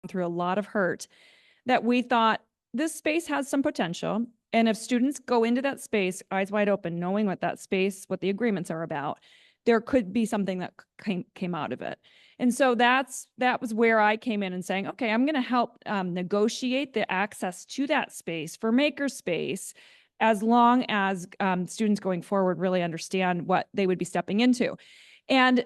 through a lot of hurt, that we thought this space has some potential. And if students go into that space, eyes wide open, knowing what that space, what the agreements are about, there could be something that came out of it. And so that was where I came in and saying, okay, I'm going to help negotiate the access to that space for makerspace, as long as students going forward really understand what they would be stepping into. And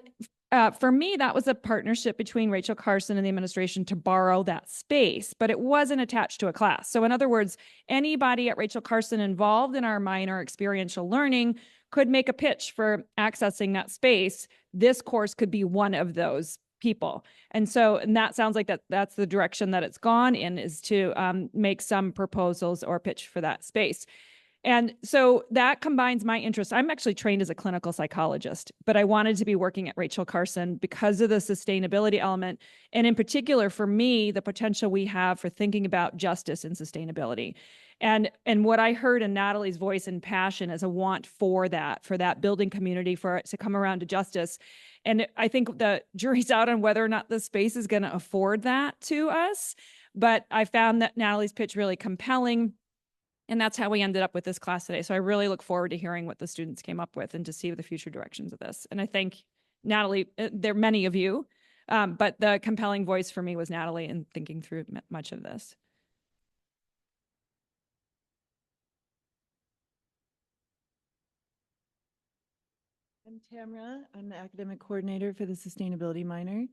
for me, that was a partnership between Rachel Carson and the administration to borrow that space, but it wasn't attached to a class. So in other words, anybody at Rachel Carson involved in our minor experiential learning could make a pitch for accessing that space. This course could be one of those people. And that sounds like that's the direction that it's gone in, is to make some proposals or pitch for that space. And so that combines my interest. I'm actually trained as a clinical psychologist, but I wanted to be working at Rachel Carson because of the sustainability element. And in particular, for me, the potential we have for thinking about justice and sustainability. And what I heard in Natalie's voice and passion is a want for that building community, for it to come around to justice. And I think the jury's out on whether or not the space is going to afford that to us. But I found that Natalie's pitch really compelling. And that's how we ended up with this class today. So I really look forward to hearing what the students came up with and to see the future directions of this. And I think Natalie, there are many of you, but the compelling voice for me was Natalie in thinking through much of this. I'm Tamara. I'm the academic coordinator for the sustainability minor.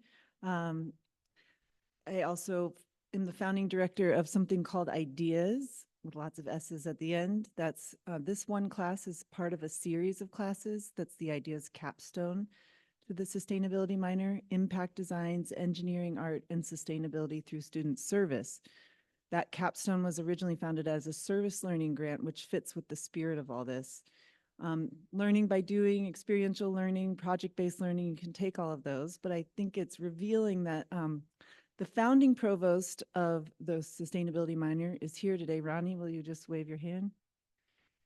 I also am the founding director of something called Ideas, with lots of S's at the end. That's this one class is part of a series of classes. That's the Ideas capstone to the sustainability minor: impact designs, engineering, art, and sustainability through student service. That capstone was originally founded as a service learning grant, which fits with the spirit of all this. Learning by doing, experiential learning, project-based learning, you can take all of those, but I think it's revealing that the founding provost of the sustainability minor is here today. Ronnie, will you just wave your hand?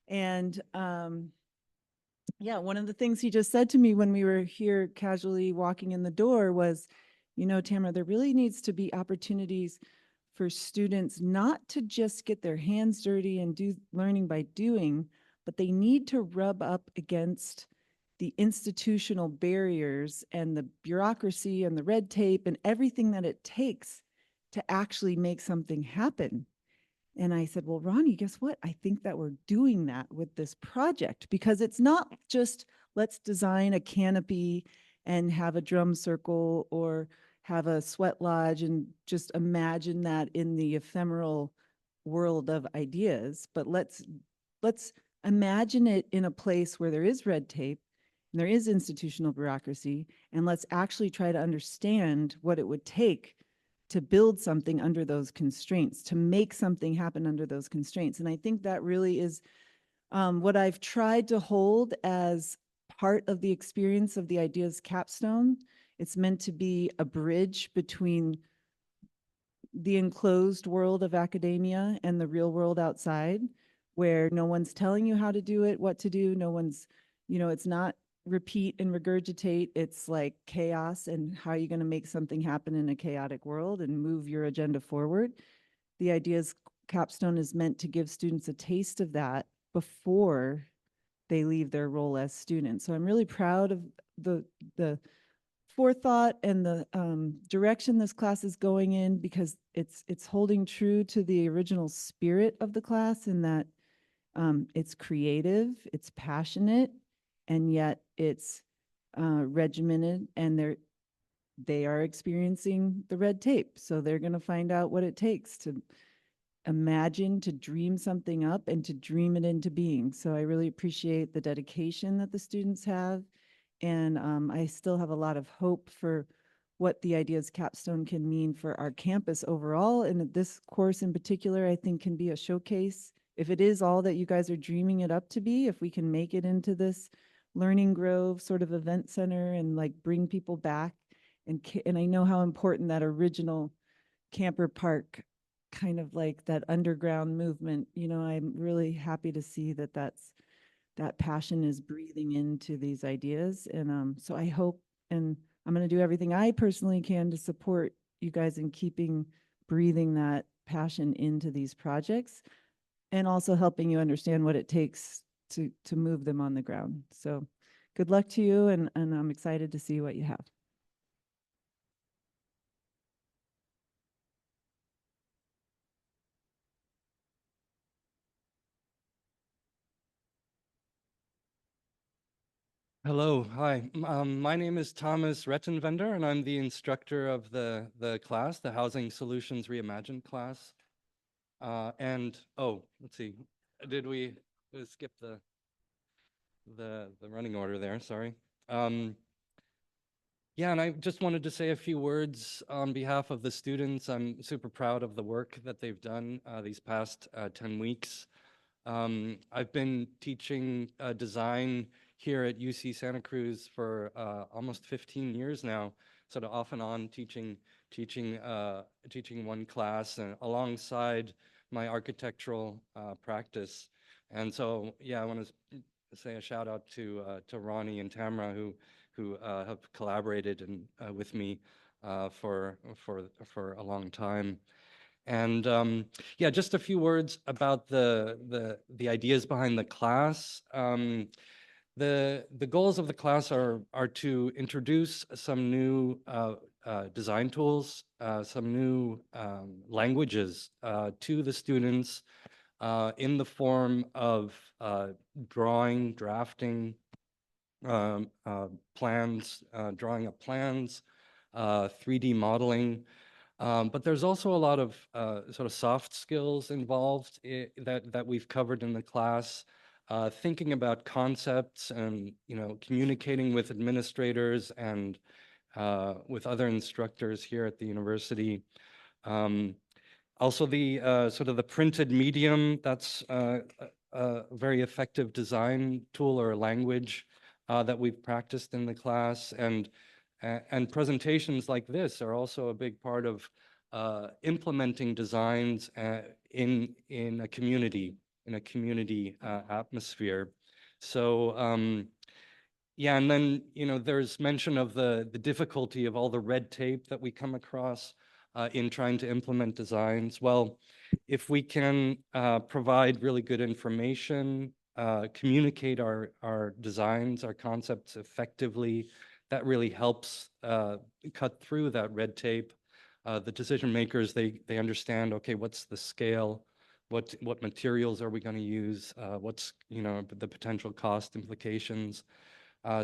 And yeah, one of the things he just said to me when we were here casually walking in the door was, you know, Tamara, there really needs to be opportunities for students not to just get their hands dirty and do learning by doing, but they need to rub up against the institutional barriers and the bureaucracy and the red tape and everything that it takes to actually make something happen. And I said, well, Ronnie, guess what? I think that we're doing that with this project, because it's not just let's design a canopy and have a drum circle or have a sweat lodge and just imagine that in the ephemeral world of ideas, but let's imagine it in a place where there is red tape and there is institutional bureaucracy, and let's actually try to understand what it would take to build something under those constraints, to make something happen under those constraints. And I think that really is what I've tried to hold as part of the experience of the Ideas capstone. It's meant to be a bridge between the enclosed world of academia and the real world outside, where no one's telling you how to do it, what to do. No one's, you know, it's not repeat and regurgitate. It's like chaos, and how are you going to make something happen in a chaotic world and move your agenda forward. The Ideas capstone is meant to give students a taste of that before they leave their role as students. So I'm really proud of the forethought and the direction this class is going in, because it's holding true to the original spirit of the class, in that it's creative, it's passionate, and yet it's regimented, and they are experiencing the red tape. So they're going to find out what it takes to imagine, to dream something up, and to dream it into being. So I really appreciate the dedication that the students have. And I still have a lot of hope for what the Ideas capstone can mean for our campus overall. And this course in particular, I think, can be a showcase. If it is all that you guys are dreaming it up to be, if we can make it into this learning grove sort of event center and like bring people back, and I know how important that original Camper Park, kind of like that underground movement, you know, I'm really happy to see that that passion is breathing into these ideas. And so I hope, and I'm going to do everything I personally can to support you guys in keeping breathing that passion into these projects and also helping you understand what it takes to move them on the ground. So good luck to you, and I'm excited to see what you have. Hello, hi. My name is Thomas Rettenvender, and I'm the instructor of the class, the Housing Solutions Reimagined class. Let's see, did we skip the running order there? Sorry. Yeah, and I just wanted to say a few words on behalf of the students. I'm super proud of the work that they've done these past 10 weeks. I've been teaching design here at UC Santa Cruz for almost 15 years now, sort of off and on teaching one class alongside my architectural practice. And so, yeah, I want to say a shout out to Ronnie and Tamara who have collaborated with me for a long time. And yeah, just a few words about the ideas behind the class. The goals of the class are to introduce some new design tools, some new languages to the students in the form of drawing, drafting, plans, drawing up plans, 3D modeling. But there's also a lot of sort of soft skills involved that we've covered in the class. Thinking about concepts and, communicating with administrators and with other instructors here at the university. Also the sort of the printed medium, that's a very effective design tool or language that we've practiced in the class. And presentations like this are also a big part of implementing designs in a community atmosphere. So yeah, and then there's mention of the difficulty of all the red tape that we come across in trying to implement designs. Well, if we can provide really good information, communicate our designs, our concepts effectively, that really helps cut through that red tape. The decision makers, they understand, okay, what's the scale? What materials are we going to use? What's the potential cost implications?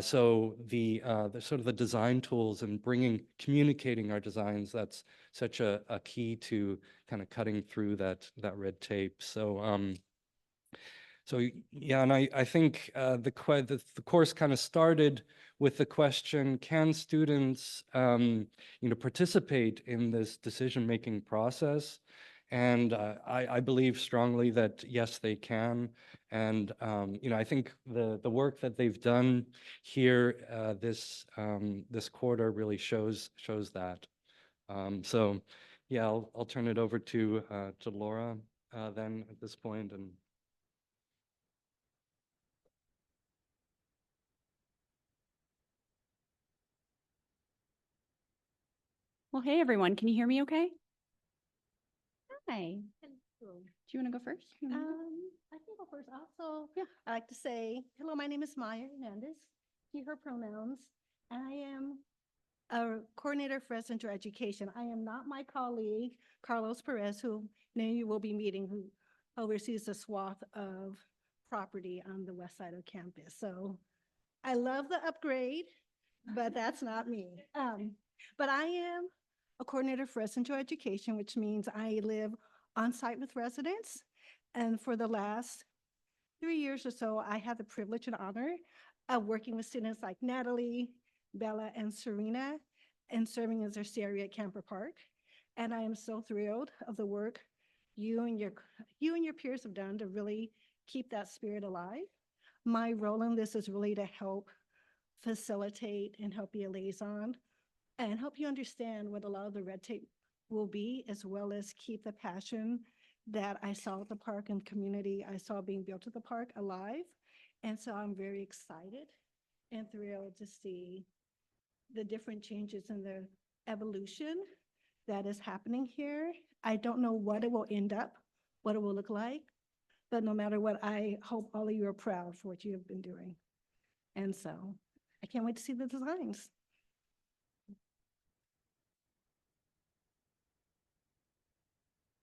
So the sort of the design tools and communicating our designs, that's such a key to kind of cutting through that red tape. So yeah, and I think the course kind of started with the question: can students participate in this decision-making process? And I believe strongly that yes, they can. And I think the work that they've done here this quarter really shows that. So yeah, I'll turn it over to Laura then at this point. And well, hey everyone, can you hear me okay? Hi. Do you want to go first? I can go first. Also, yeah, I like to say, hello, my name is Maya Hernandez, he, her pronouns, and I am a coordinator for residential education. I am not my colleague, Carlos Perez, who many of you will be meeting, who oversees a swath of property on the west side of campus. So I love the upgrade, but that's not me. But I am a coordinator for residential education, which means I live on site with residents. And for the last 3 years or so, I had the privilege and honor of working with students like Natalie, Bella, and Serena, and serving as their CRE at Camper Park. And I am so thrilled of the work you and your peers have done to really keep that spirit alive. My role in this is really to help facilitate and help be a liaison and help you understand what a lot of the red tape will be, as well as keep the passion that I saw at the park and community I saw being built at the park alive. And so I'm very excited and thrilled to see the different changes in the evolution that is happening here. I don't know what it will end up, what it will look like, but no matter what, I hope all of you are proud for what you have been doing. And so I can't wait to see the designs.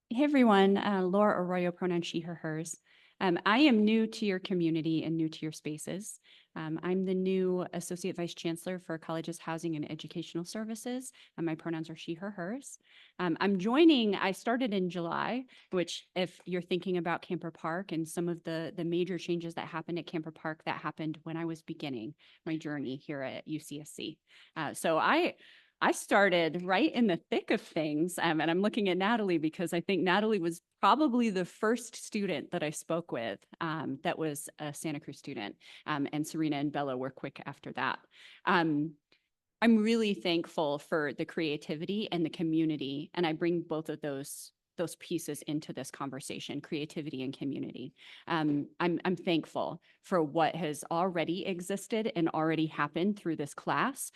Hey everyone, Laura Arroyo, pronoun she, her, hers. I am new to your community and new to your spaces. I'm the new Associate Vice Chancellor for Colleges, Housing, and Educational Services, and my pronouns are she, her, hers. I started in July, which if you're thinking about Camper Park and some of the major changes that happened at Camper Park, that happened when I was beginning my journey here at UCSC. So I started right in the thick of things, and I'm looking at Natalie because I think Natalie was probably the first student that I spoke with that was a Santa Cruz student, and Serena and Bella were quick after that. I'm really thankful for the creativity and the community, and I bring both of those pieces into this conversation, creativity and community. I'm thankful for what has already existed and already happened through this class,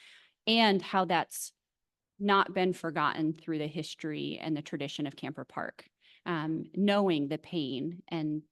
and how that's not been forgotten through the history and the tradition of Camper Park. Knowing the pain and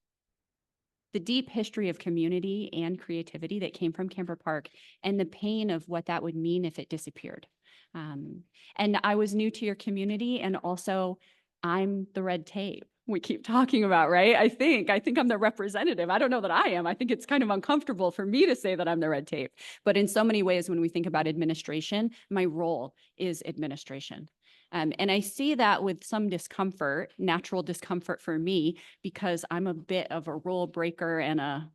the deep history of community and creativity that came from Camper Park, and the pain of what that would mean if it disappeared. And I was new to your community, and also I'm the red tape we keep talking about, right? I think I'm the representative. I don't know that I am. I think it's kind of uncomfortable for me to say that I'm the red tape. But in so many ways, when we think about administration, my role is administration. And I see that with some discomfort, natural discomfort for me, because I'm a bit of a rule breaker and a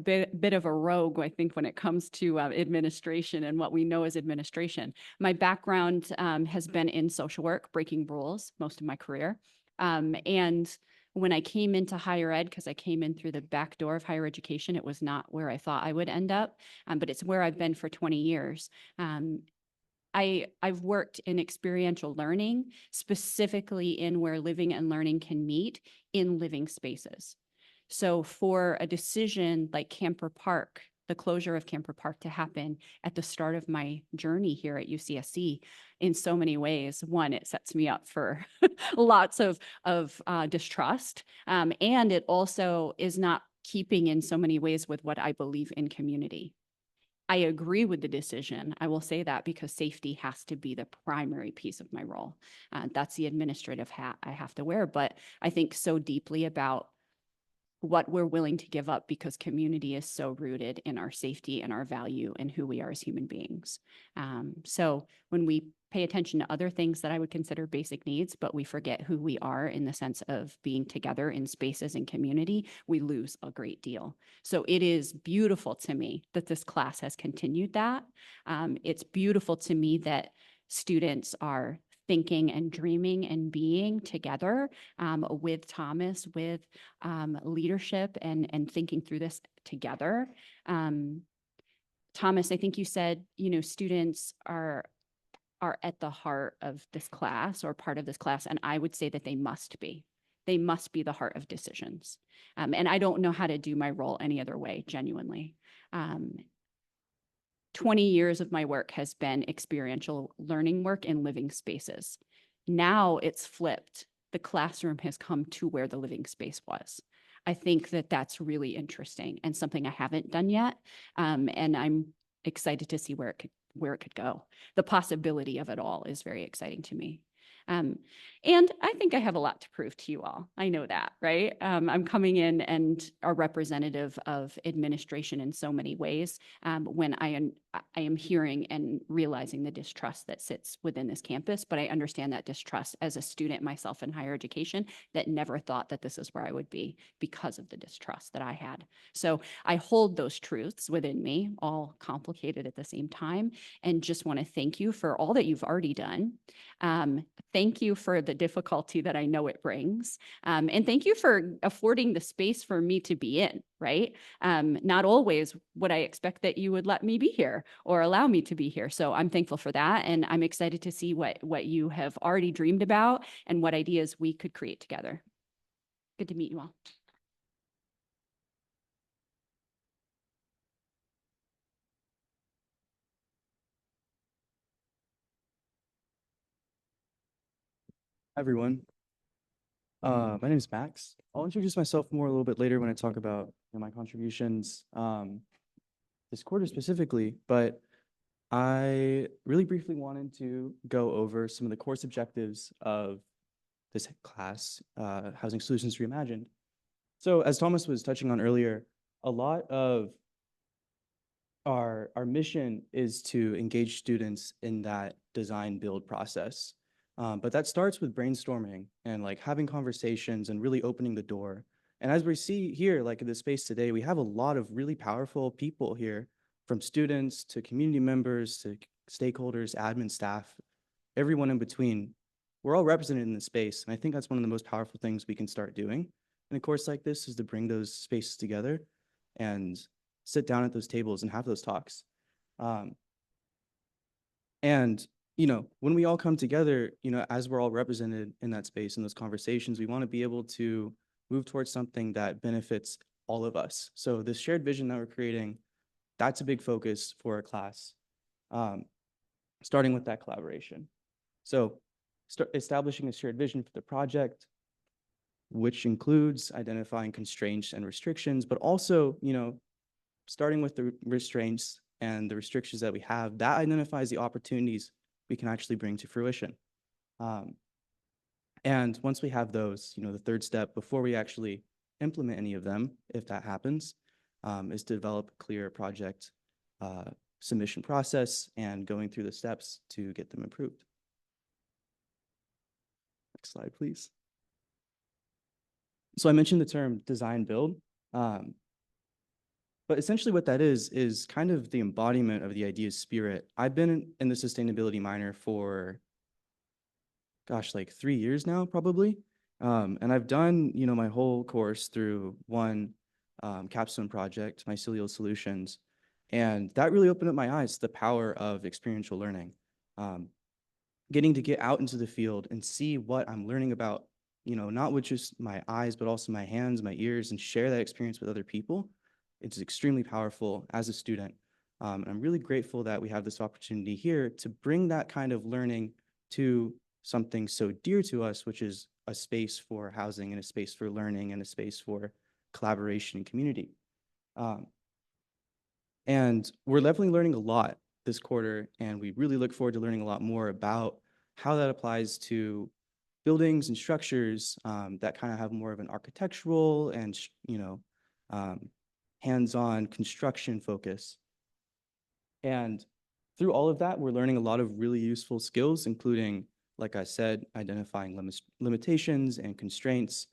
bit of a rogue, I think, when it comes to administration and what we know as administration. My background has been in social work, breaking rules most of my career. And when I came into higher ed, because I came in through the back door of higher education, it was not where I thought I would end up, but it's where I've been for 20 years. I've worked in experiential learning, specifically in where living and learning can meet in living spaces. So for a decision like Camper Park, the closure of Camper Park to happen at the start of my journey here at UCSC, in so many ways, one, it sets me up for lots of distrust. And it also is not keeping in so many ways with what I believe in community. I agree with the decision. I will say that because safety has to be the primary piece of my role. That's the administrative hat I have to wear. But I think so deeply about what we're willing to give up, because community is so rooted in our safety and our value and who we are as human beings. So when we pay attention to other things that I would consider basic needs, but we forget who we are in the sense of being together in spaces and community, we lose a great deal. So it is beautiful to me that this class has continued that. It's beautiful to me that students are thinking and dreaming and being together with Thomas, with leadership and thinking through this together. Thomas, I think you said, students are at the heart of this class or part of this class, and I would say that they must be. They must be the heart of decisions. And I don't know how to do my role any other way, genuinely. 20 years of my work has been experiential learning work in living spaces. Now it's flipped. The classroom has come to where the living space was. I think that that's really interesting and something I haven't done yet. And I'm excited to see where it could go. The possibility of it all is very exciting to me. And I think I have a lot to prove to you all. I know that, right? I'm coming in and a representative of administration in so many ways when I am hearing and realizing the distrust that sits within this campus, but I understand that distrust as a student myself in higher education that never thought that this is where I would be because of the distrust that I had. So I hold those truths within me, all complicated at the same time, and just want to thank you for all that you've already done. Thank you for the difficulty that I know it brings. And thank you for affording the space for me to be in, right? Not always would I expect that you would let me be here or allow me to be here. So I'm thankful for that. And I'm excited to see what you have already dreamed about and what ideas we could create together. Good to meet you all. everyone. My name is Max. I'll introduce myself more a little bit later when I talk about my contributions this quarter specifically, but I really briefly wanted to go over some of the course objectives of this class, Housing Solutions Reimagined. So as Thomas was touching on earlier, a lot of our mission is to engage students in that design build process. But that starts with brainstorming and like having conversations and really opening the door. And as we see here, like in the space today, we have a lot of really powerful people here, from students to community members to stakeholders, admin staff, everyone in between. We're all represented in the space. And I think that's one of the most powerful things we can start doing in a course like this, is to bring those spaces together and sit down at those tables and have those talks. And, you know, when we all come together, you know, as we're all represented in that space in those conversations, we want to be able to move towards something that benefits all of us. So this shared vision that we're creating, that's a big focus for our class, starting with that collaboration. So establishing a shared vision for the project, which includes identifying constraints and restrictions, but also, you know, starting with the restraints and the restrictions that we have, that identifies the opportunities we can actually bring to fruition. And once we have those, you know, the third step before we actually implement any of them, if that happens, is to develop a clear project submission process and going through the steps to get them approved. Next slide, please. So I mentioned the term design build, but essentially what that is kind of the embodiment of the idea's spirit. I've been in the sustainability minor for, gosh, like 3 years now, probably. And I've done, you know, my whole course through one capstone project, Mycelial Solutions. And that really opened up my eyes to the power of experiential learning. Getting to get out into the field and see what I'm learning about, you know, not with just my eyes, but also my hands, my ears, and share that experience with other people. It's extremely powerful as a student. And I'm really grateful that we have this opportunity here to bring that kind of learning to something so dear to us, which is a space for housing and a space for learning and a space for collaboration and community. And we're definitely learning a lot this quarter, and we really look forward to learning a lot more about how that applies to buildings and structures that kind of have more of an architectural and, you know, hands-on construction focus. And through all of that, we're learning a lot of really useful skills, including, like I said, identifying limitations and constraints,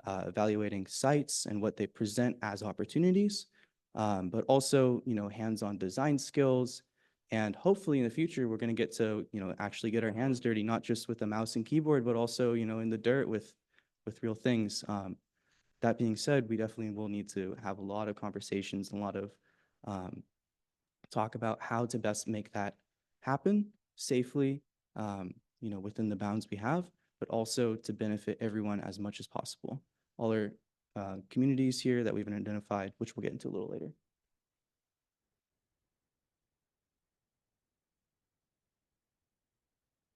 evaluating sites and what they present as opportunities, but also, you know, hands-on design skills. And hopefully in the future, we're going to get to, you know, actually get our hands dirty, not just with a mouse and keyboard, but also, you know, in the dirt with real things. That being said, we definitely will need to have a lot of conversations and a lot of talk about how to best make that happen safely, you know, within the bounds we have, but also to benefit everyone as much as possible. All our communities here that we've identified, which we'll get into a little later.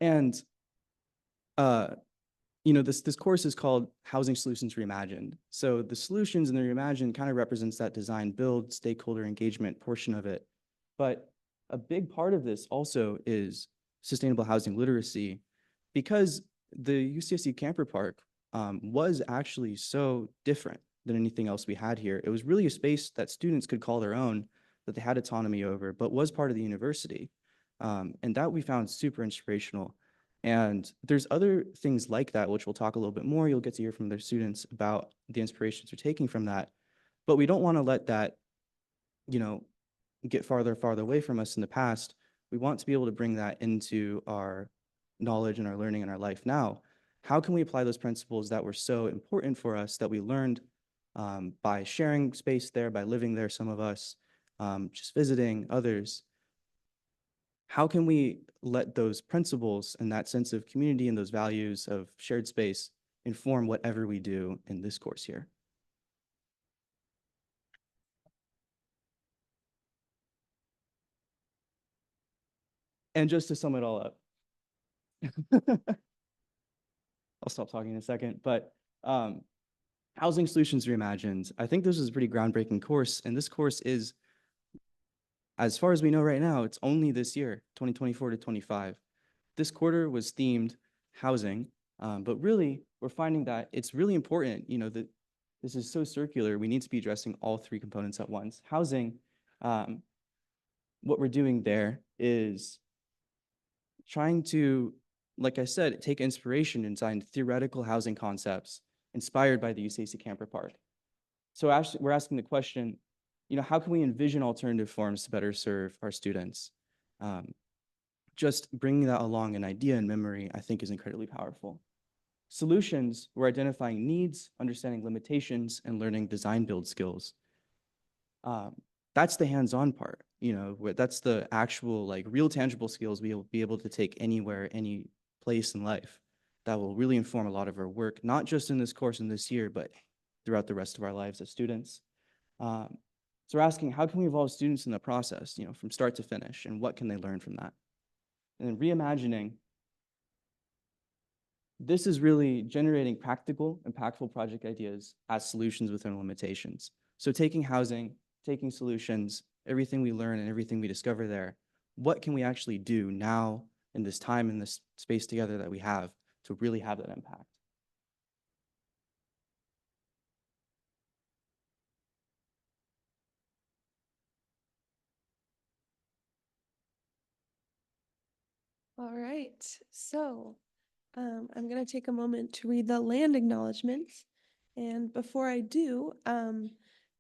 And you know, this course is called Housing Solutions Reimagined. So the solutions in the Reimagined kind of represents that design build, stakeholder engagement portion of it. But a big part of this also is sustainable housing literacy, because the UCSC Camper Park was actually so different than anything else we had here. It was really a space that students could call their own, that they had autonomy over, but was part of the university. And that we found super inspirational. And there's other things like that, which we'll talk a little bit more. You'll get to hear from their students about the inspirations they're taking from that. But we don't want to let that, you know, get farther and farther away from us in the past. We want to be able to bring that into our knowledge and our learning and our life now. How can we apply those principles that were so important for us, that we learned by sharing space there, by living there, some of us, just visiting others? How can we let those principles and that sense of community and those values of shared space inform whatever we do in this course here? And just to sum it all up, I'll stop talking in a second, but Housing Solutions Reimagined. I think this is a pretty groundbreaking course, and this course is, as far as we know right now, it's only this year, 2024 to 25. This quarter was themed housing, but really we're finding that it's really important, that this is so circular. We need to be addressing all three components at once. Housing, what we're doing there is trying to, like I said, take inspiration and design theoretical housing concepts inspired by the UCSC Camper Park. So actually, we're asking the question, how can we envision alternative forms to better serve our students? Just bringing that along an idea and memory, I think, is incredibly powerful. Solutions, we're identifying needs, understanding limitations, and learning design build skills. That's the hands-on part, that's the actual, real tangible skills we will be able to take anywhere, any place in life that will really inform a lot of our work, not just in this course in this year, but throughout the rest of our lives as students. So we're asking, how can we involve students in the process, from start to finish, and what can they learn from that? And then reimagining, this is really generating practical, impactful project ideas as solutions within limitations. So taking housing, taking solutions, everything we learn and everything we discover there, what can we actually do now in this time, in this space together that we have to really have that impact? All right, so I'm going to take a moment to read the land acknowledgements. And before I do,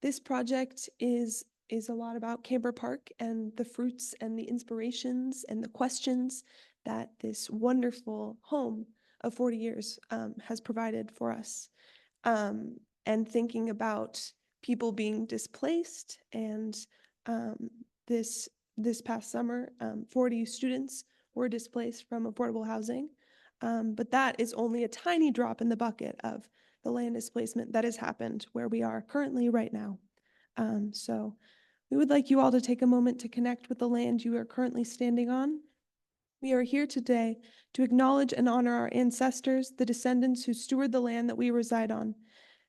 this project is a lot about Camper Park and the fruits and the inspirations and the questions that this wonderful home of 40 years has provided for us. And thinking about people being displaced, and this past summer, 40 students were displaced from affordable housing. But that is only a tiny drop in the bucket of the land displacement that has happened where we are currently right now. So we would like you all to take a moment to connect with the land you are currently standing on. We are here today to acknowledge and honor our ancestors, the descendants who steward the land that we reside on.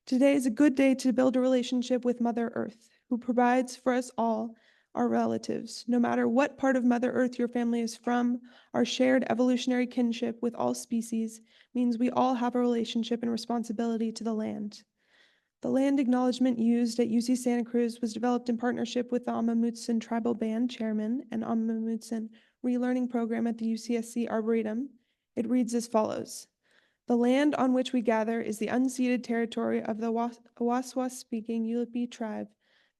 Today is a good day to build a relationship with Mother Earth, who provides for us all, our relatives. No matter what part of Mother Earth your family is from, our shared evolutionary kinship with all species means we all have a relationship and responsibility to the land. The land acknowledgement used at UC Santa Cruz was developed in partnership with the Amamutsan Tribal Band Chairman and Amamutsan Relearning Program at the UCSC Arboretum. It reads as follows. The land on which we gather is the unceded territory of the Awaswas-speaking Yulipi tribe.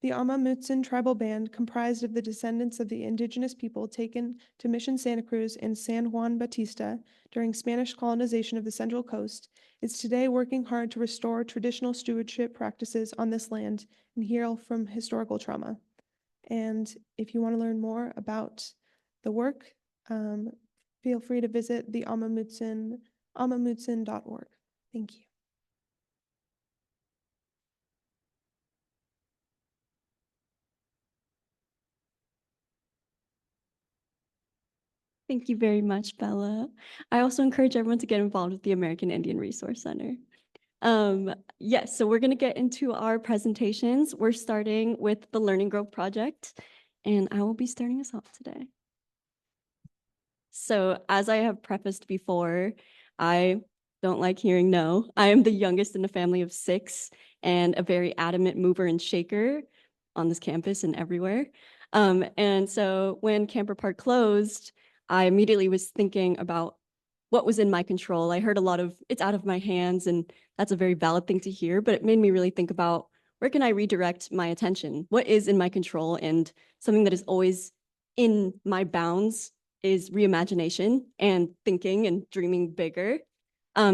The Amamutsan Tribal Band, comprised of the descendants of the indigenous people taken to Mission Santa Cruz and San Juan Bautista during Spanish colonization of the Central Coast, is today working hard to restore traditional stewardship practices on this land and heal from historical trauma. And if you want to learn more about the work, feel free to visit the amamutsan.org. Thank you. Thank you very much, Bella. I also encourage everyone to get involved with the American Indian Resource Center. Yes, so we're going to get into our presentations. We're starting with the Learning Grove project, and I will be starting us off today. So as I have prefaced before, I don't like hearing no. I am the youngest in a family of 6 and a very adamant mover and shaker on this campus and everywhere. And so when Camper Park closed, I immediately was thinking about what was in my control. I heard a lot of, it's out of my hands, and that's a very valid thing to hear, but it made me really think about where can I redirect my attention? What is in my control? And something that is always in my bounds is reimagination and thinking and dreaming bigger.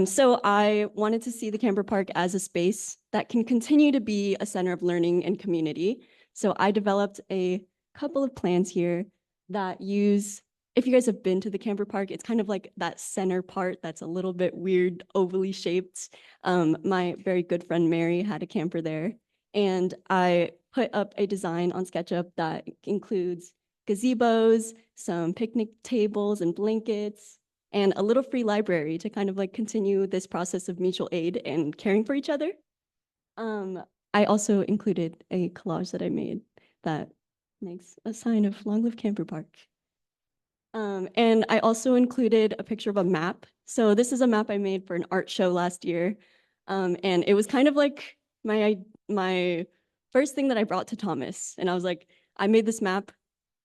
So I wanted to see the Camper Park as a space that can continue to be a center of learning and community. So I developed a couple of plans here that use, if you guys have been to the Camper Park, it's kind of like that center part that's a little bit weird, ovally shaped. My very good friend Mary had a camper there, and I put up a design on SketchUp that includes gazebos, some picnic tables and blankets, and a little free library to kind of like continue this process of mutual aid and caring for each other. I also included a collage that I made that makes a sign of Long Live Camper Park. And I also included a picture of a map. So this is a map I made for an art show last year. And it was kind of like my first thing that I brought to Thomas. And I was like, I made this map.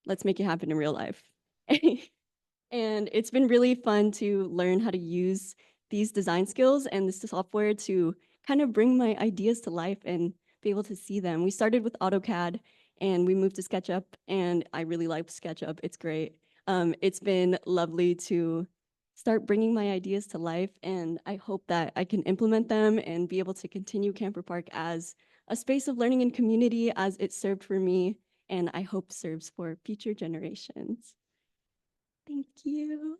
Let's make it happen in real life. And it's been really fun to learn how to use these design skills and this software to kind of bring my ideas to life and be able to see them. We started with AutoCAD and we moved to SketchUp, and I really like SketchUp. It's great. It's been lovely to start bringing my ideas to life, and I hope that I can implement them and be able to continue Camper Park as a space of learning and community as it served for me, and I hope serves for future generations. Thank you.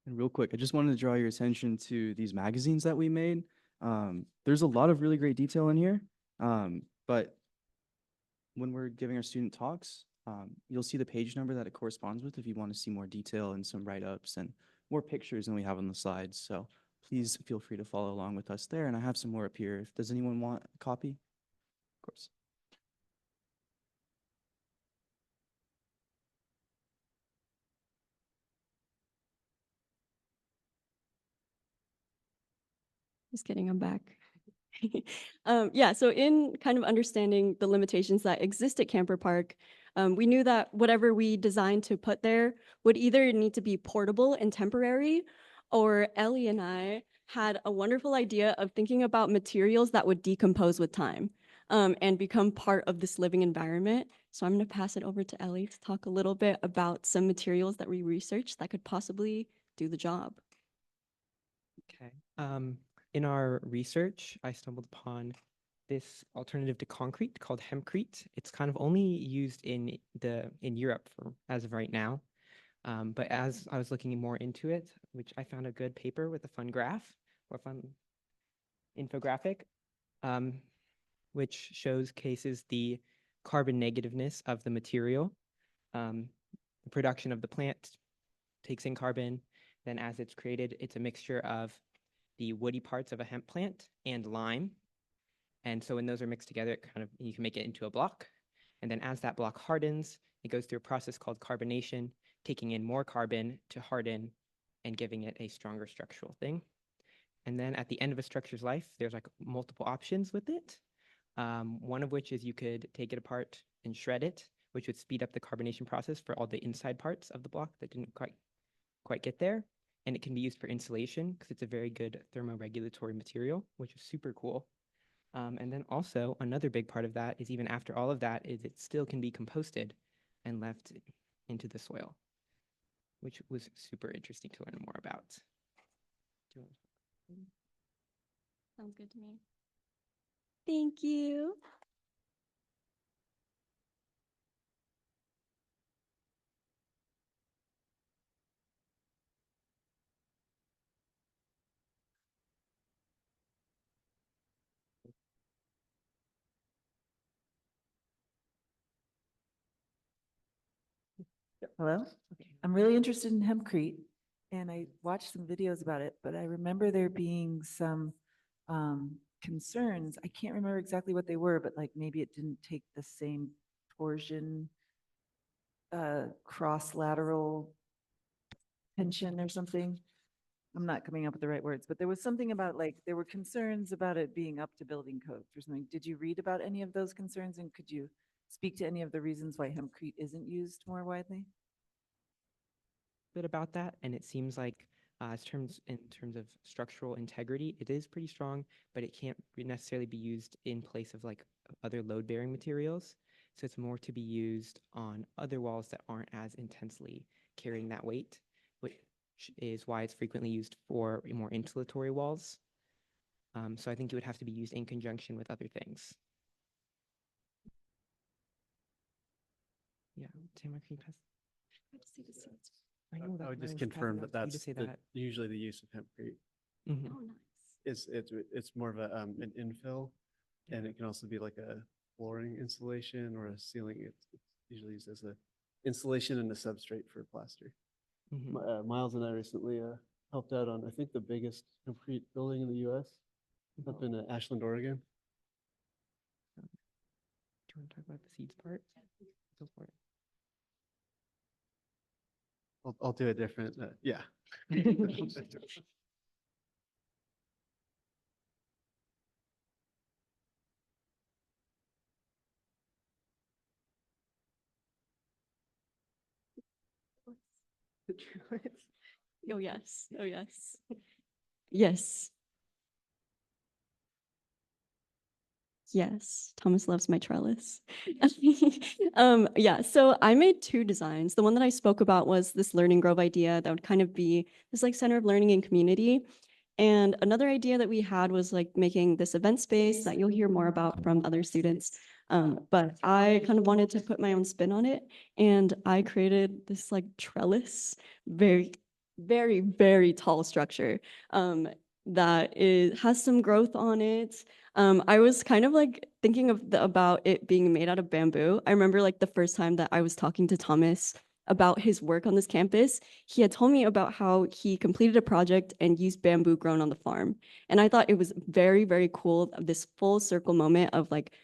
And real quick, I just wanted to draw your attention to these magazines that we made. There's a lot of really great detail in here, but when we're giving our student talks, you'll see the page number that it corresponds with if you want to see more detail and some write-ups and more pictures than we have on the slides. So please feel free to follow along with us there. And I have some more up here. Does anyone want a copy? Of course. Just kidding, I'm back. Yeah, so in kind of understanding the limitations that exist at Camper Park, we knew that whatever we designed to put there would either need to be portable and temporary, or Ellie and I had a wonderful idea of thinking about materials that would decompose with time and become part of this living environment. So I'm going to pass it over to Ellie to talk a little bit about some materials that we researched that could possibly do the job. Okay. In our research, I stumbled upon this alternative to concrete called hempcrete. It's kind of only used in Europe as of right now. But as I was looking more into it, which I found a good paper with a fun graph or fun infographic, which showcases the carbon negativeness of the material. The production of the plant takes in carbon. Then as it's created, it's a mixture of the woody parts of a hemp plant and lime. And so when those are mixed together, you can make it into a block. And then as that block hardens, it goes through a process called carbonation, taking in more carbon to harden and giving it a stronger structural thing. And then at the end of a structure's life, there's like multiple options with it. One of which is you could take it apart and shred it, which would speed up the carbonation process for all the inside parts of the block that didn't quite get there. And it can be used for insulation because it's a very good thermoregulatory material, which is super cool. And then also another big part of that is even after all of that is it still can be composted and left into the soil, which was super interesting to learn more about. Sounds good to me. Thank you. Hello? I'm really interested in hempcrete, and I watched some videos about it, but I remember there being some concerns. I can't remember exactly what they were, but like maybe it didn't take the same torsion, cross-lateral tension or something. I'm not coming up with the right words, but there was something about like, there were concerns about it being up to building codes or something. Did you read about any of those concerns, and could you speak to any of the reasons why hempcrete isn't used more widely? Bit about that, and it seems like in terms of structural integrity, it is pretty strong, but it can't necessarily be used in place of like other load-bearing materials. So it's more to be used on other walls that aren't as intensely carrying that weight, which is why it's frequently used for more insulatory walls. So I think it would have to be used in conjunction with other things. Yeah, Tamara, can you pass? I would just confirm that that's usually the use of hempcrete. Mm-hmm. Oh, nice. It's more of an infill, and it can also be like a flooring insulation or a ceiling. It's usually used as a insulation and a substrate for plaster. Miles and I recently helped out on, I think, the biggest concrete building in the U.S. up in Ashland, Oregon. Do you want to talk about the seeds part? Go for it. I'll do a different, yeah. Oh, yes. Oh, yes. Yes. Yes, Thomas loves my trellis. Yeah, so I made two designs. The one that I spoke about was this learning grove idea that would kind of be this like center of learning and community. And another idea that we had was like making this event space that you'll hear more about from other students. But I kind of wanted to put my own spin on it. And I created this like trellis, very, very, very tall structure that has some growth on it. I was kind of like thinking about it being made out of bamboo. I remember like the first time that I was talking to Thomas about his work on this campus, he had told me about how he completed a project and used bamboo grown on the farm. And I thought it was very, very cool, this full circle moment of like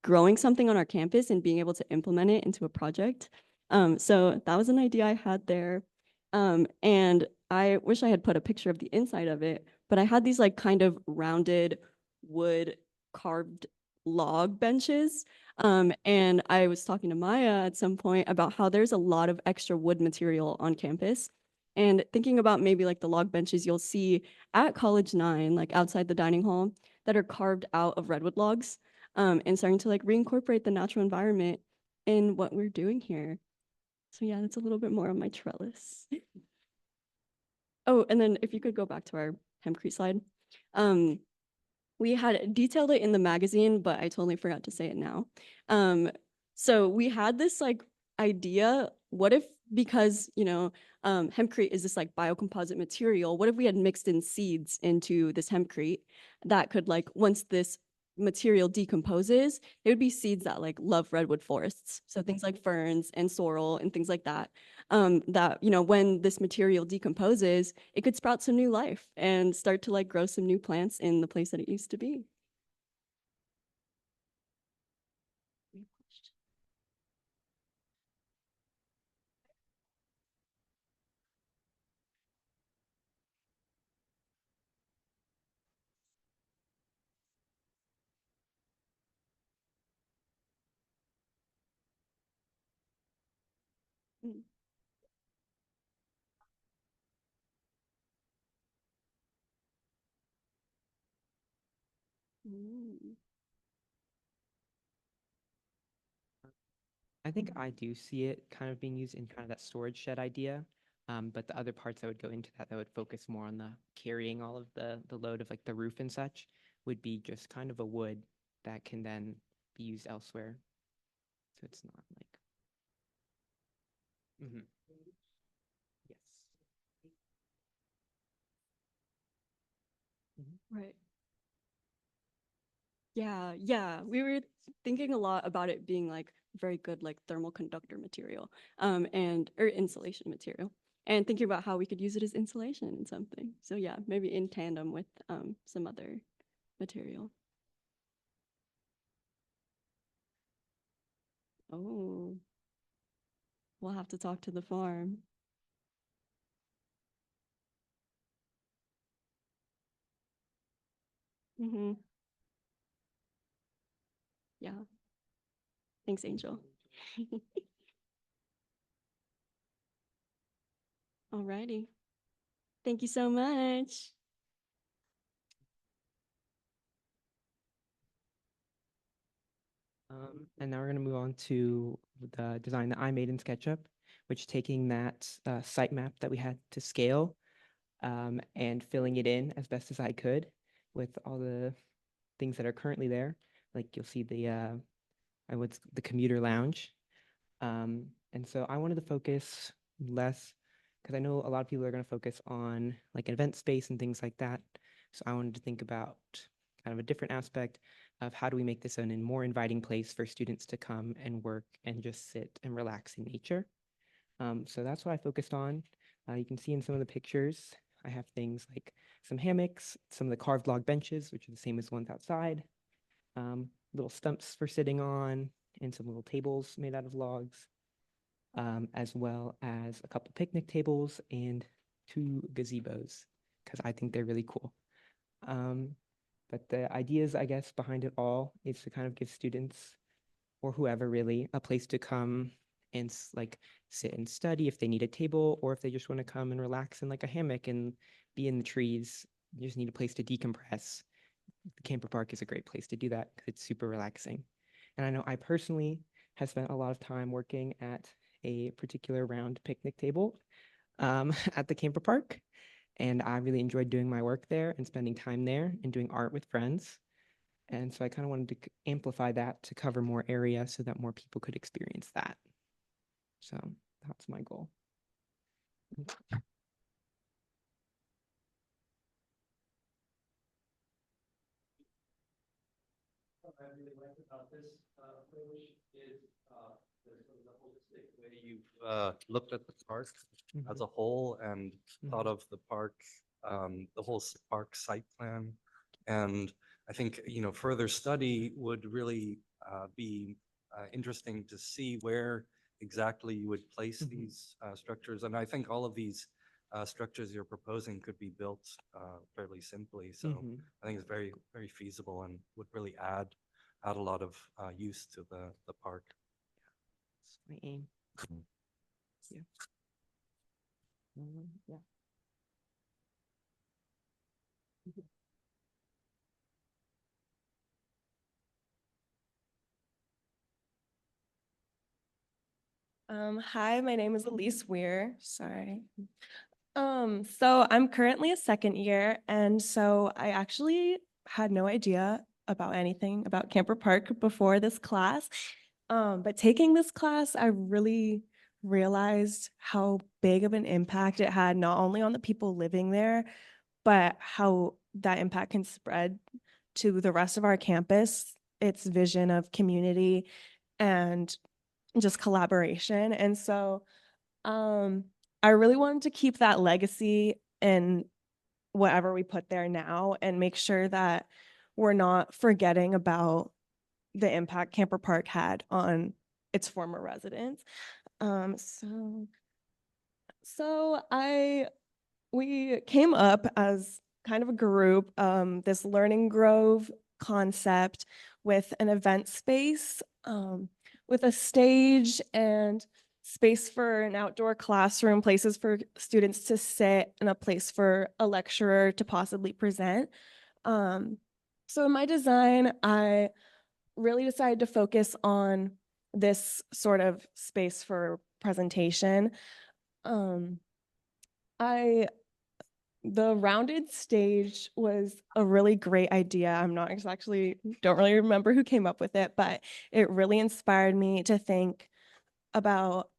growing something on our campus and being able to implement it into a project. So that was an idea I had there. And I wish I had put a picture of the inside of it, but I had these like kind of rounded wood carved log benches. And I was talking to Maya at some point about how there's a lot of extra wood material on campus. And thinking about maybe like the log benches you'll see at College 9, like outside the dining hall, that are carved out of redwood logs, and starting to like reincorporate the natural environment in what we're doing here. So yeah, that's a little bit more on my trellis. Oh, and then if you could go back to our hempcrete slide. We had detailed it in the magazine, but I totally forgot to say it now. So we had this like idea, what if, because, you know, hempcrete is this like biocomposite material, what if we had mixed in seeds into this hempcrete that could like, once this material decomposes, it would be seeds that like love redwood forests. So things like ferns and sorrel and things like that. That, you know, when this material decomposes, it could sprout some new life and start to like grow some new plants in the place that it used to be. Mm. Mm. I think I do see it kind of being used in kind of that storage shed idea. But the other parts that would go into that would focus more on the carrying all of the load of like the roof and such would be just kind of a wood that can then be used elsewhere. So it's not like. Yes. Right. Yeah, we were thinking a lot about it being like very good like thermal conductor material, and or insulation material, and thinking about how we could use it as insulation in something. So yeah, maybe in tandem with some other material. Oh, we'll have to talk to the farm. Mm-hmm. Yeah. Thanks, Angel. Alrighty. Thank you so much. And now we're going to move on to the design that I made in SketchUp, which taking that site map that we had to scale and filling it in as best as I could with all the things that are currently there. Like you'll see the commuter lounge. And so I wanted to focus less because I know a lot of people are going to focus on like an event space and things like that. So I wanted to think about kind of a different aspect, of how do we make this a more inviting place for students to come and work and just sit and relax in nature. So that's what I focused on. You can see in some of the pictures, I have things like some hammocks, some of the carved log benches, which are the same as the ones outside, little stumps for sitting on, and some little tables made out of logs, as well as a couple picnic tables and 2 gazebos, because I think they're really cool. But the ideas, I guess, behind it all is to kind of give students, or whoever really, a place to come and like sit and study if they need a table, or if they just want to come and relax in like a hammock and be in the trees. You just need a place to decompress. The camper park is a great place to do that because it's super relaxing. And I know I personally have spent a lot of time working at a particular round picnic table at the camper park. And I really enjoyed doing my work there and spending time there and doing art with friends. And so I kind of wanted to amplify that to cover more area so that more people could experience that. So that's my goal. What I really like about this approach is the holistic way you've looked at the park as a whole and thought of the park, the whole park site plan. And I think, further study would really be interesting to see where exactly you would place these structures. And I think all of these structures you're proposing could be built fairly simply. So I think it's very, very feasible and would really add a lot of use to the park. That's my aim. Yeah. Yeah. Hi, my name is Elise Weir. Sorry. So I'm currently a second year, and so I actually had no idea about anything about Camper Park before this class. But taking this class, I really realized how big of an impact it had, not only on the people living there, but how that impact can spread to the rest of our campus, its vision of community and just collaboration. And so I really wanted to keep that legacy in whatever we put there now and make sure that we're not forgetting about the impact Camper Park had on its former residents. We came up as kind of a group, this learning grove concept with an event space, with a stage and space for an outdoor classroom, places for students to sit, and a place for a lecturer to possibly present. So in my design, I really decided to focus on this sort of space for presentation. The rounded stage was a really great idea. Don't really remember who came up with it, but it really inspired me to think about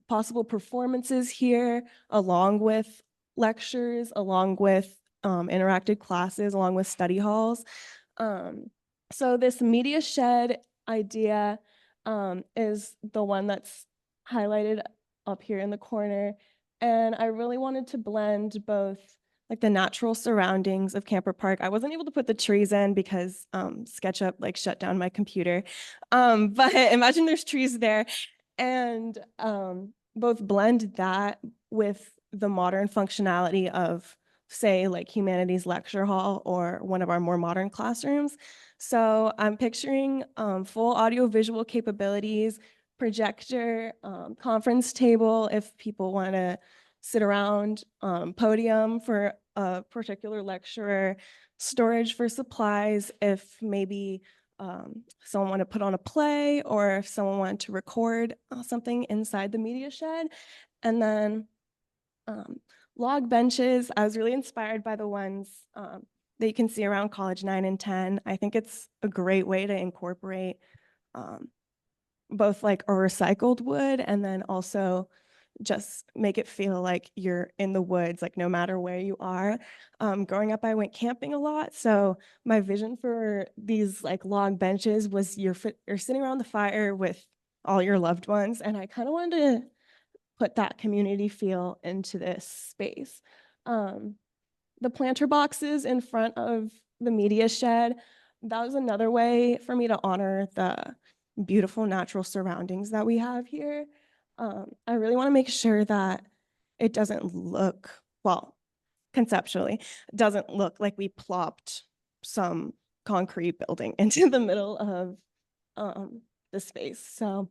possible performances here, along with lectures, along with interactive classes, along with study halls. So this media shed idea is the one that's highlighted up here in the corner. And I really wanted to blend both like the natural surroundings of Camper Park. I wasn't able to put the trees in because SketchUp like shut down my computer. But imagine there's trees there, and both blend that with the modern functionality of, say, like humanities lecture hall or one of our more modern classrooms. So I'm picturing full audio-visual capabilities, projector, conference table if people want to sit around, podium for a particular lecturer, storage for supplies if maybe someone wanted to put on a play, or if someone wanted to record something inside the media shed. And then log benches, I was really inspired by the ones that you can see around College 9 and 10. I think it's a great way to incorporate both like a recycled wood and then also just make it feel like you're in the woods, like no matter where you are. Growing up, I went camping a lot. So my vision for these like log benches was you're sitting around the fire with all your loved ones. And I kind of wanted to put that community feel into this space. The planter boxes in front of the media shed, that was another way for me to honor the beautiful natural surroundings that we have here. I really want to make sure that it doesn't look, well, conceptually, doesn't look like we plopped some concrete building into the middle of the space. So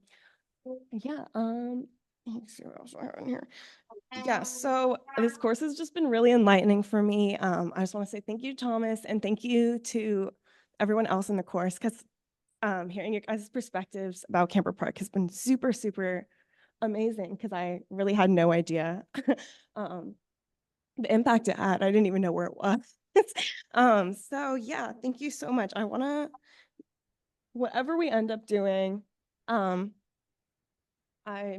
yeah, let me see what else I have in here. Yeah, so this course has just been really enlightening for me. I just want to say thank you, Thomas, and thank you to everyone else in the course, because hearing your guys' perspectives about Camper Park has been super, super amazing, because I really had no idea the impact it had. I didn't even know where it was. So yeah, thank you so much. I want to, whatever we end up doing, I'm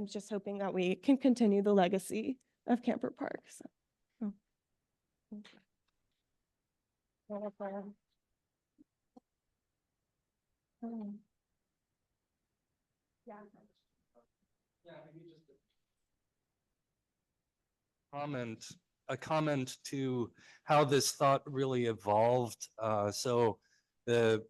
just hoping that we can continue the legacy of Camper Park. So. Yeah. A comment to how this thought really evolved. So the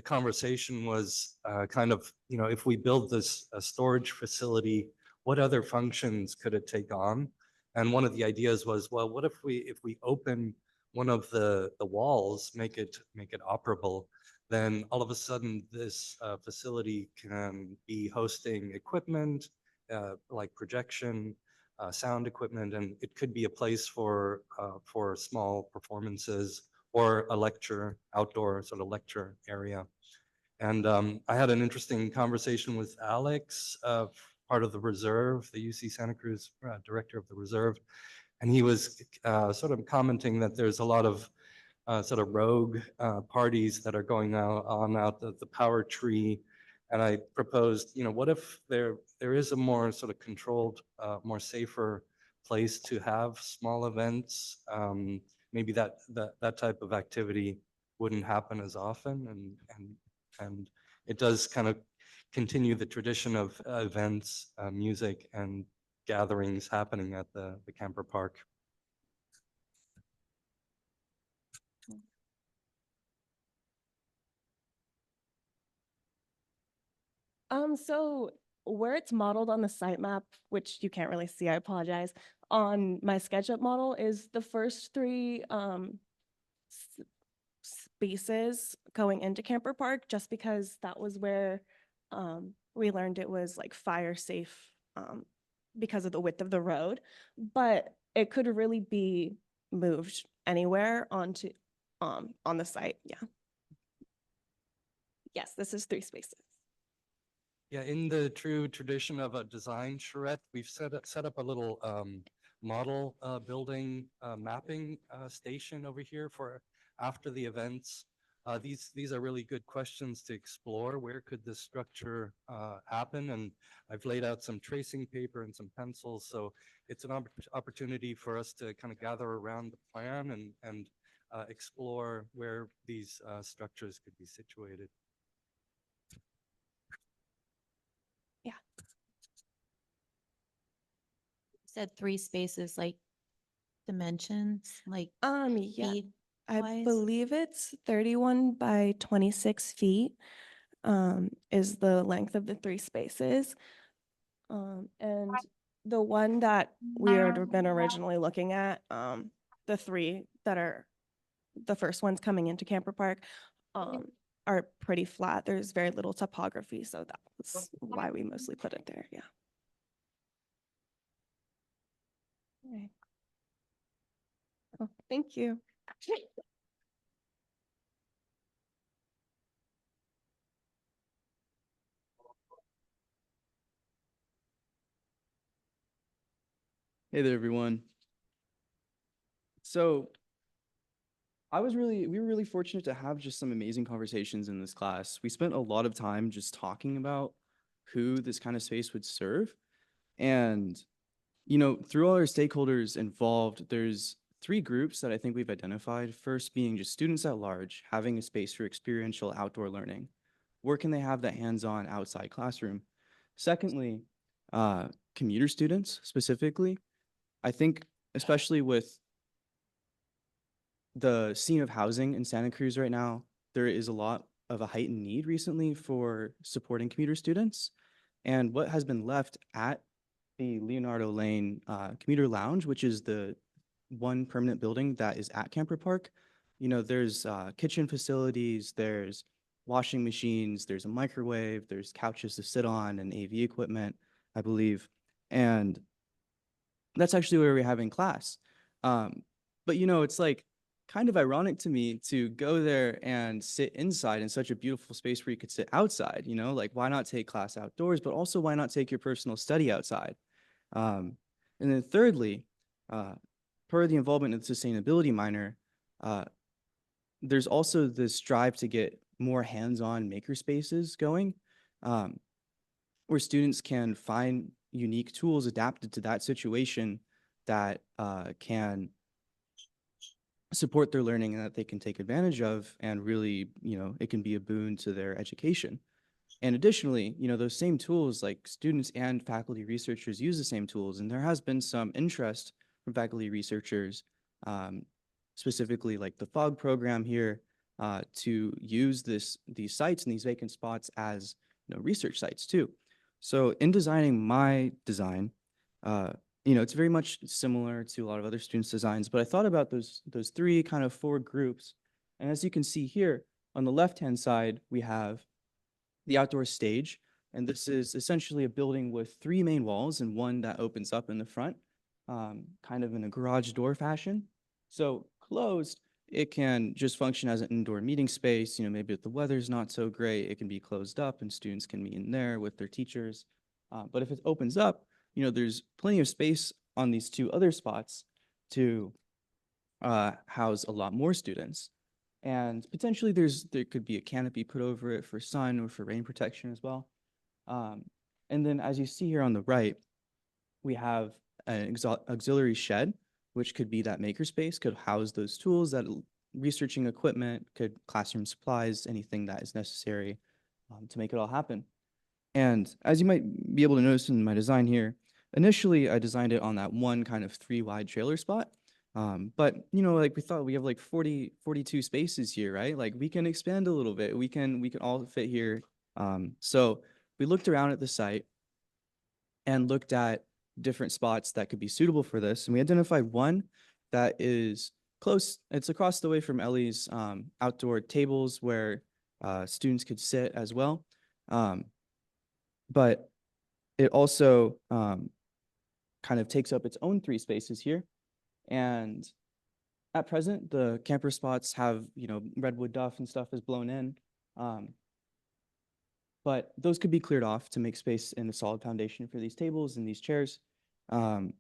conversation was kind of, you know, if we build this storage facility, what other functions could it take on? And one of the ideas was, well, what if we open one of the walls, make it operable, then all of a sudden this facility can be hosting equipment like projection, sound equipment, and it could be a place for small performances or a lecture, outdoor sort of lecture area. And I had an interesting conversation with Alex, part of the reserve, the UC Santa Cruz director of the reserve, and he was sort of commenting that there's a lot of sort of rogue parties that are going on out the power tree. And I proposed, you know, what if there is a more sort of controlled, more safer place to have small events? Maybe that type of activity wouldn't happen as often, and it does kind of continue the tradition of events, music, and gatherings happening at the camper park. So where it's modeled on the site map, which you can't really see, I apologize, on my SketchUp model is the first three spaces going into Camper Park, just because that was where we learned it was like fire safe because of the width of the road, but it could really be moved anywhere onto on the site. Yeah. Yes, this is 3 spaces. Yeah, in the true tradition of a design charrette, we've set up a little model building mapping station over here for after the events. These are really good questions to explore. Where could this structure happen? And I've laid out some tracing paper and some pencils. So it's an opportunity for us to kind of gather around the plan and explore where these structures could be situated. Said 3 spaces, like dimensions, like Yeah, feet I wise? believe it's 31 by 26 feet is the length of the 3 spaces. And the one that we had been originally looking at, the 3 that are the first ones coming into Camper Park, are pretty flat. There's very little topography, so that's why we mostly put it there. Yeah. Okay. Oh, thank you. Hey there, everyone. So we were really fortunate to have just some amazing conversations in this class. We spent a lot of time just talking about who this kind of space would serve. And through all our stakeholders involved, there's 3 groups that I think we've identified. First being just students at large, having a space for experiential outdoor learning. Where can they have that hands-on outside classroom? Secondly, commuter students specifically. I think especially with the scene of housing in Santa Cruz right now, there is a lot of a heightened need recently for supporting commuter students. And what has been left at the Leonardo Lane Commuter Lounge, which is the one permanent building that is at Camper Park, there's kitchen facilities, there's washing machines, there's a microwave, there's couches to sit on and AV equipment, I believe. And that's actually where we're having class. But it's like kind of ironic to me to go there and sit inside in such a beautiful space where you could sit outside, like why not take class outdoors, but also why not take your personal study outside? And then thirdly, per the involvement of the sustainability minor, there's also this drive to get more hands-on maker spaces going, where students can find unique tools adapted to that situation that can support their learning and that they can take advantage of, and really, it can be a boon to their education. And additionally, those same tools, like students and faculty researchers use the same tools, and there has been some interest from faculty researchers, specifically like the FOG program here, to use these sites and these vacant spots as research sites too. So in designing my design, it's very much similar to a lot of other students' designs, but I thought about those 3 kind of 4 groups. And as you can see here, on the left-hand side, we have the outdoor stage. And this is essentially a building with 3 main walls and one that opens up in the front, kind of in a garage door fashion. So closed, it can just function as an indoor meeting space. Maybe if the weather's not so great, it can be closed up and students can meet in there with their teachers. But if it opens up, there's plenty of space on these 2 other spots to house a lot more students. And potentially there could be a canopy put over it for sun or for rain protection as well. And then as you see here on the right, we have an auxiliary shed, which could be that makerspace, could house those tools, that researching equipment, could classroom supplies, anything that is necessary to make it all happen. And as you might be able to notice in my design here, initially I designed it on that one kind of 3 wide trailer spot. But like we thought, we have like 42 spaces here, right? Like we can expand a little bit. We can all fit here. So we looked around at the site and looked at different spots that could be suitable for this. And we identified one that is close. It's across the way from Ellie's outdoor tables where students could sit as well. But it also kind of takes up its own 3 spaces here. And at present, the camper spots have, redwood duff and stuff is blown in. But those could be cleared off to make space in the solid foundation for these tables and these chairs. But,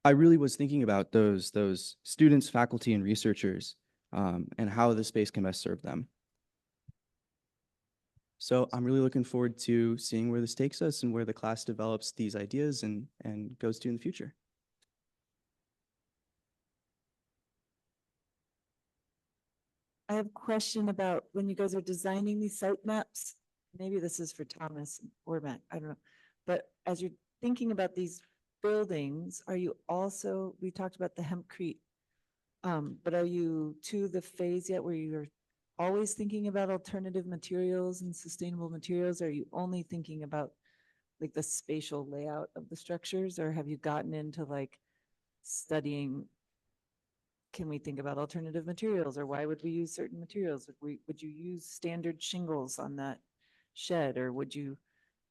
I really was thinking about those students, faculty, and researchers, and how the space can best serve them. So I'm really looking forward to seeing where this takes us and where the class develops these ideas and goes to in the future. I have a question about when you guys are designing these site maps, maybe this is for Thomas or Matt, I don't know. But as you're thinking about these buildings, are you also, we talked about the hempcrete, but are you to the phase yet where you're always thinking about alternative materials and sustainable materials? Or are you only thinking about like the spatial layout of the structures, or have you gotten into like studying, can we think about alternative materials, or why would we use certain materials? Would you use standard shingles on that shed, or would you,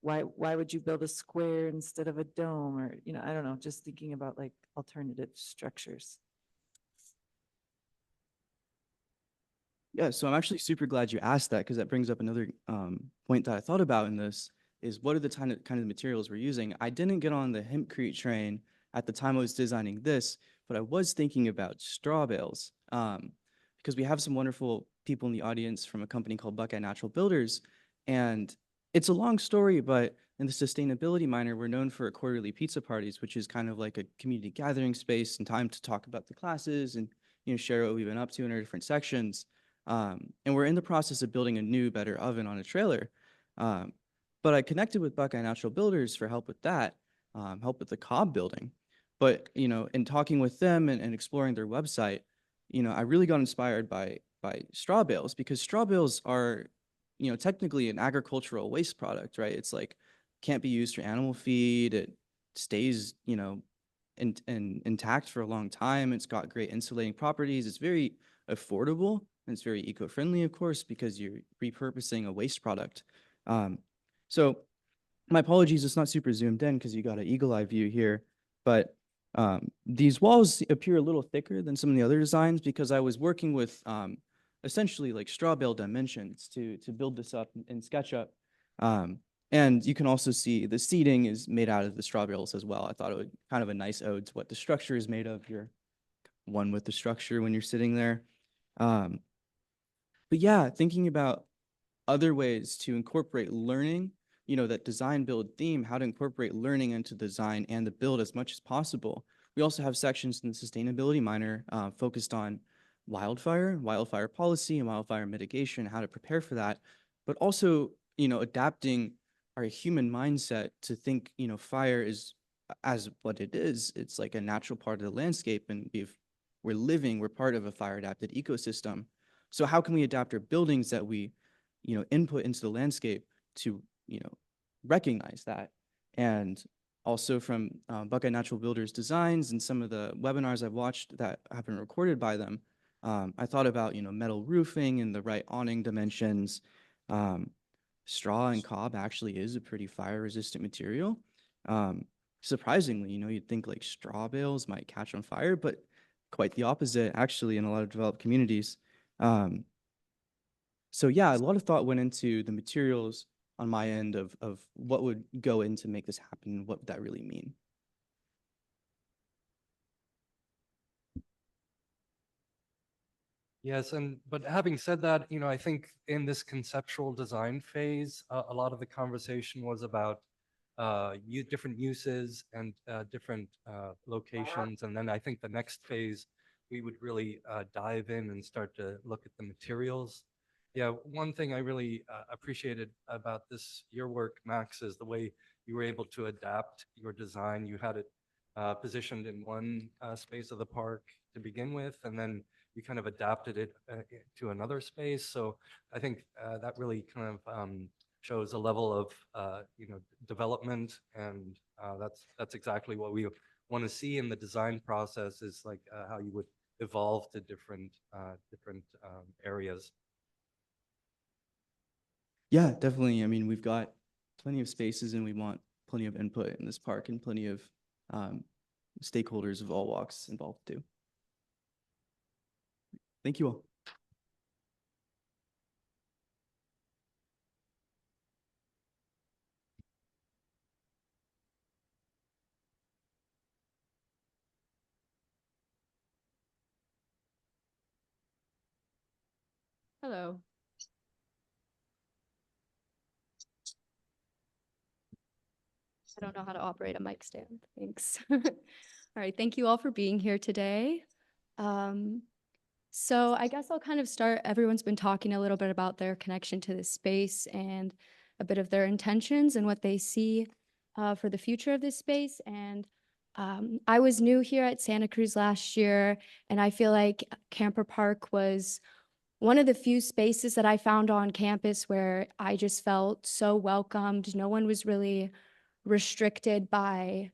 why would you build a square instead of a dome, or, I don't know, just thinking about like alternative structures. Yeah, so I'm actually super glad you asked that, because that brings up another point that I thought about in this, is what are the kind of materials we're using? I didn't get on the hempcrete train at the time I was designing this, but I was thinking about straw bales, because we have some wonderful people in the audience from a company called Buckeye Natural Builders. And it's a long story, but In the sustainability minor, we're known for quarterly pizza parties, which is kind of like a community gathering space and time to talk about the classes and share what we've been up to in our different sections. And we're in the process of building a new, better oven on a trailer. But I connected with Buckeye Natural Builders for help with that, help with the cob building. But in talking with them and exploring their website, I really got inspired by straw bales, because straw bales are technically an agricultural waste product, right? It's like can't be used for animal feed. It stays intact for a long time. It's got great insulating properties. It's very affordable, and it's very eco-friendly, of course, because you're repurposing a waste product. So my apologies, it's not super zoomed in because you got an eagle eye view here, but these walls appear a little thicker than some of the other designs because I was working with essentially like straw bale dimensions to build this up in SketchUp. And you can also see the seating is made out of the straw bales as well. I thought it would kind of a nice ode to what the structure is made of. You're one with the structure when you're sitting there. But yeah, thinking about other ways to incorporate learning, that design build theme, how to incorporate learning into design and the build as much as possible. We also have sections in the sustainability minor focused on wildfire policy and wildfire mitigation, how to prepare for that, but also, adapting our human mindset to think, fire is as what it is. It's like a natural part of the landscape, and we're part of a fire adapted ecosystem. So how can we adapt our buildings that we, input into the landscape to, recognize that? And also from Buckeye Natural Builders designs and some of the webinars I've watched that have been recorded by them, I thought about, metal roofing and the right awning dimensions. Straw and cob actually is a pretty fire resistant material. Surprisingly, you'd think like straw bales might catch on fire, but quite the opposite actually in a lot of developed communities. So yeah, a lot of thought went into the materials on my end of what would go in to make this happen. What would that really mean? Yes, but having said that, I think in this conceptual design phase, a lot of the conversation was about different uses and different locations. And then I think the next phase, we would really dive in and start to look at the materials. Yeah, one thing I really appreciated about your work, Max, is the way you were able to adapt your design. You had it positioned in one space of the park to begin with, and then you kind of adapted it to another space. So I think that really kind of shows a level of development, and that's exactly what we want to see in the design process, is like how you would evolve to different areas. Yeah, definitely. I mean, we've got plenty of spaces and we want plenty of input in this park and plenty of stakeholders of all walks involved too. Thank you all. Hello. I don't know how to operate a mic stand. Thanks. All right. Thank you all for being here today. So I guess I'll kind of start. Everyone's been talking a little bit about their connection to this space and a bit of their intentions and what they see for the future of this space. And I was new here at Santa Cruz last year, and I feel like Camper Park was one of the few spaces that I found on campus where I just felt so welcomed. No one was really restricted by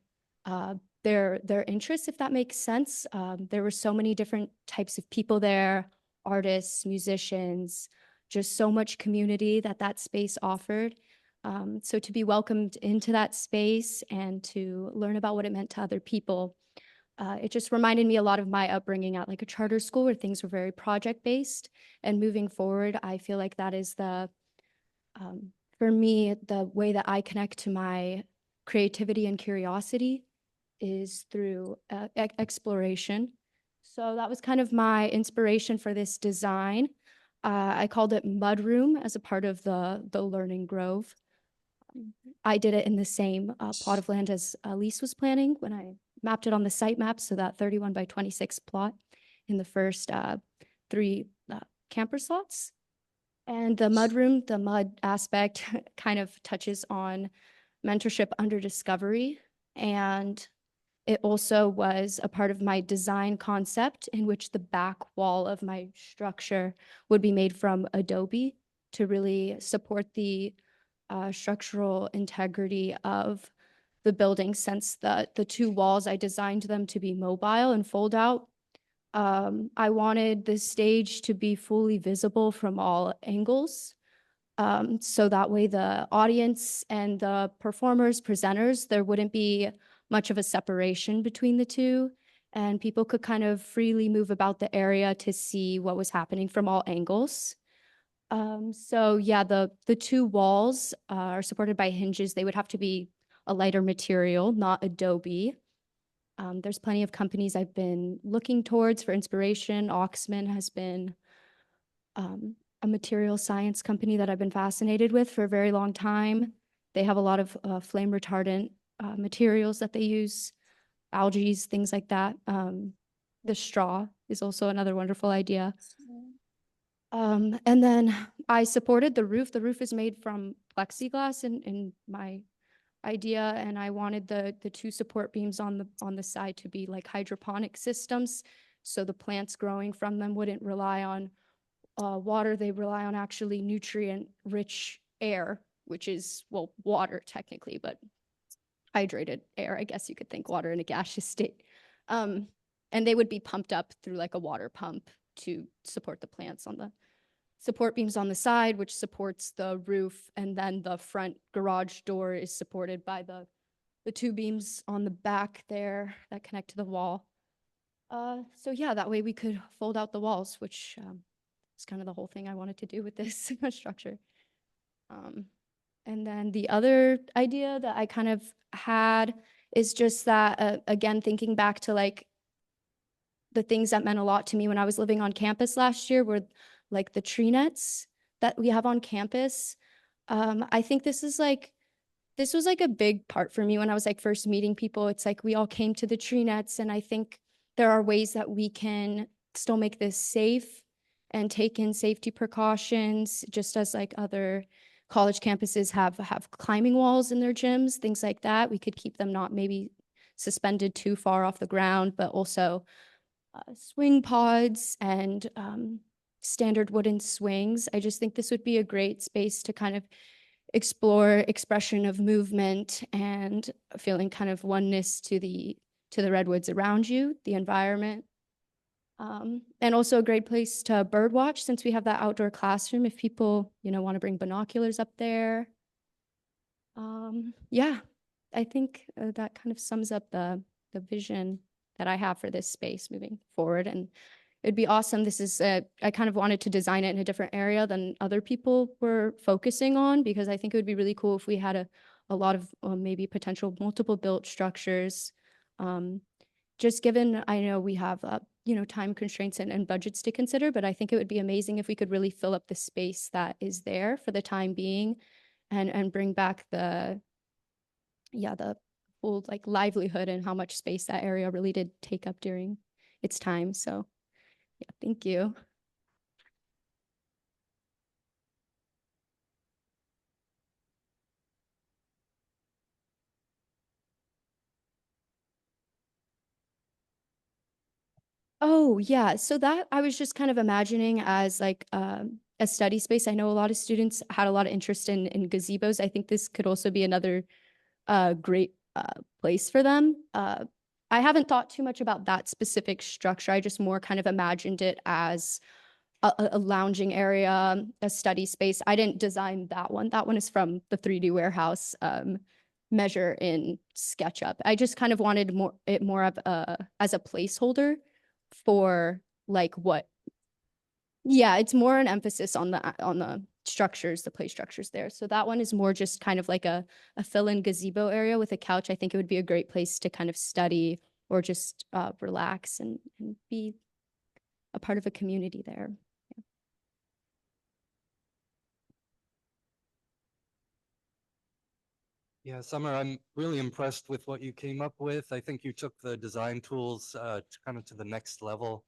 their interests, if that makes sense. There were so many different types of people there, artists, musicians, just so much community that space offered. So to be welcomed into that space and to learn about what it meant to other people, it just reminded me a lot of my upbringing at like a charter school where things were very project-based. And moving forward, I feel like that is for me, the way that I connect to my creativity and curiosity is through exploration. So that was kind of my inspiration for this design. I called it Mudroom as a part of the Learning Grove. I did it in the same plot of land as Elise was planning when I mapped it on the site map. So that 31 by 26 plot in the first 3 camper slots. And the mudroom, the mud aspect kind of touches on mentorship under discovery. And it also was a part of my design concept in which the back wall of my structure would be made from adobe to really support the structural integrity of the building, since the 2 walls, I designed them to be mobile and fold out. I wanted the stage to be fully visible from all angles. So that way the audience and the performers, presenters, there wouldn't be much of a separation between the 2, and people could kind of freely move about the area to see what was happening from all angles. So yeah, the 2 walls are supported by hinges. They would have to be a lighter material, not adobe. There's plenty of companies I've been looking towards for inspiration. Oxman has been a material science company that I've been fascinated with for a very long time. They have a lot of flame retardant materials that they use, algae, things like that. The straw is also another wonderful idea. And then I supported the roof. The roof is made from plexiglass in my idea, and I wanted the 2 support beams on the side to be like hydroponic systems, so the plants growing from them wouldn't rely on water. They rely on actually nutrient-rich air, which is, well, water technically, but hydrated air. I guess you could think water in a gaseous state. And they would be pumped up through like a water pump to support the plants on the support beams on the side, which supports the roof. And then the front garage door is supported by the 2 beams on the back there that connect to the wall. So yeah, that way we could fold out the walls, which is kind of the whole thing I wanted to do with this structure. And then the other idea that I kind of had is just that, again, thinking back to like the things that meant a lot to me when I was living on campus last year were like the tree nets that we have on campus. I think this was like a big part for me when I was like first meeting people. It's like we all came to the tree nets, and I think there are ways that we can still make this safe and take in safety precautions, just as like other college campuses have climbing walls in their gyms, things like that. We could keep them not maybe suspended too far off the ground, but also swing pods and standard wooden swings. I just think this would be a great space to kind of explore expression of movement and feeling kind of oneness to the redwoods around you, the environment. And also a great place to bird watch, since we have that outdoor classroom if people, want to bring binoculars up there. Yeah, I think that kind of sums up the vision that I have for this space moving forward. And it'd be awesome. This is, I kind of wanted to design it in a different area than other people were focusing on, because I think it would be really cool if we had a lot of maybe potential multiple built structures. Just given, I know we have, time constraints and budgets to consider, but I think it would be amazing if we could really fill up the space that is there for the time being and bring back the full like livelihood and how much space that area really did take up during its time. So yeah, thank you. Oh, yeah. So that I was just kind of imagining as like a study space. I know a lot of students had a lot of interest in gazebos. I think this could also be another great place for them. I haven't thought too much about that specific structure. I just more kind of imagined it as a lounging area, a study space. I didn't design that one. That one is from the 3D warehouse measure in SketchUp. I just kind of wanted more of as a placeholder for like what. Yeah, it's more an emphasis on the structures, the play structures there. So that one is more just kind of like a fill-in gazebo area with a couch. I think it would be a great place to kind of study or just relax and be a part of a community there. Yeah, Summer, I'm really impressed with what you came up with. I think you took the design tools kind of to the next level.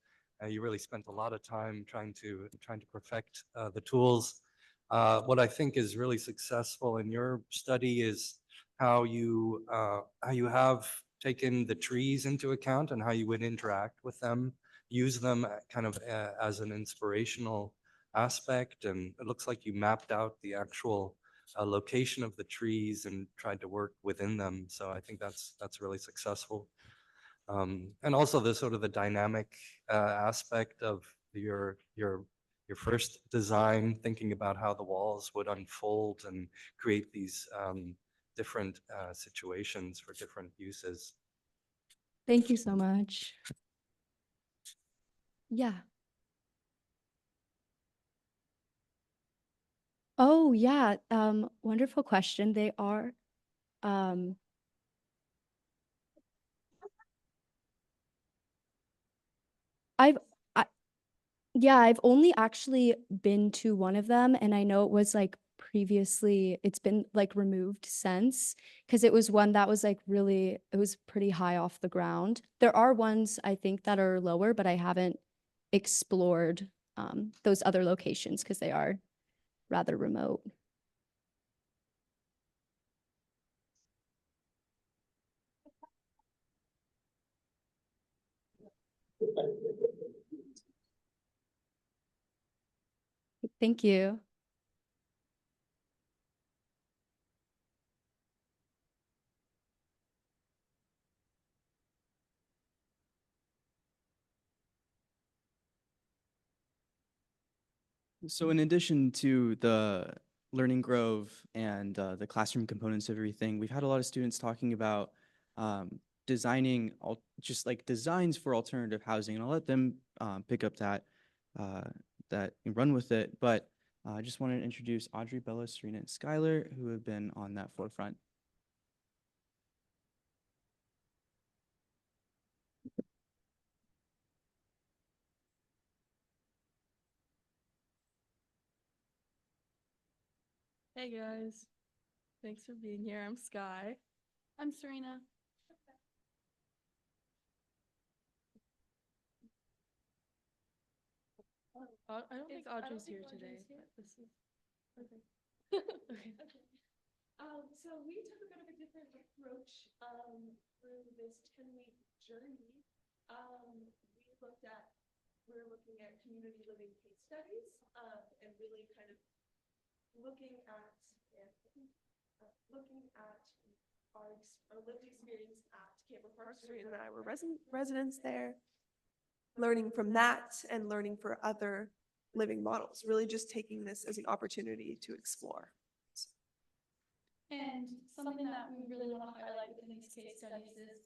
You really spent a lot of time trying to perfect the tools. What I think is really successful in your study is how you have taken the trees into account and how you would interact with them, use them kind of as an inspirational aspect. And it looks like you mapped out the actual location of the trees and tried to work within them. So I think that's really successful. And also the sort of the dynamic aspect of your first design, thinking about how the walls would unfold and create these different situations for different uses. Thank you so much. Yeah. Oh, yeah. Wonderful question. They are, um, I've, I, yeah, I've only actually been to one of them, and I know it was like previously, it's been like removed since, because it was one that was like really, it was pretty high off the ground. There are ones I think that are lower, but I haven't explored those other locations because they are rather remote. Thank you. So in addition to the Learning Grove and the classroom components of everything, we've had a lot of students talking about designing just like designs for alternative housing, and I'll let them pick up that and run with it. But I just wanted to introduce Audrey, Bella, Serena, and Skylar, who have been on that forefront. Hey guys, thanks for being here. I'm Sky. I'm Serena. I don't think Audrey's here today. But this is okay. Okay. So we took a bit of a different approach through this 10-week journey. We're looking at community living case studies and really kind of looking at our lived experience at Camper Park. Serena and I were residents there, learning from that and learning for other living models, really just taking this as an opportunity to explore. And something that we really want to highlight within these case studies is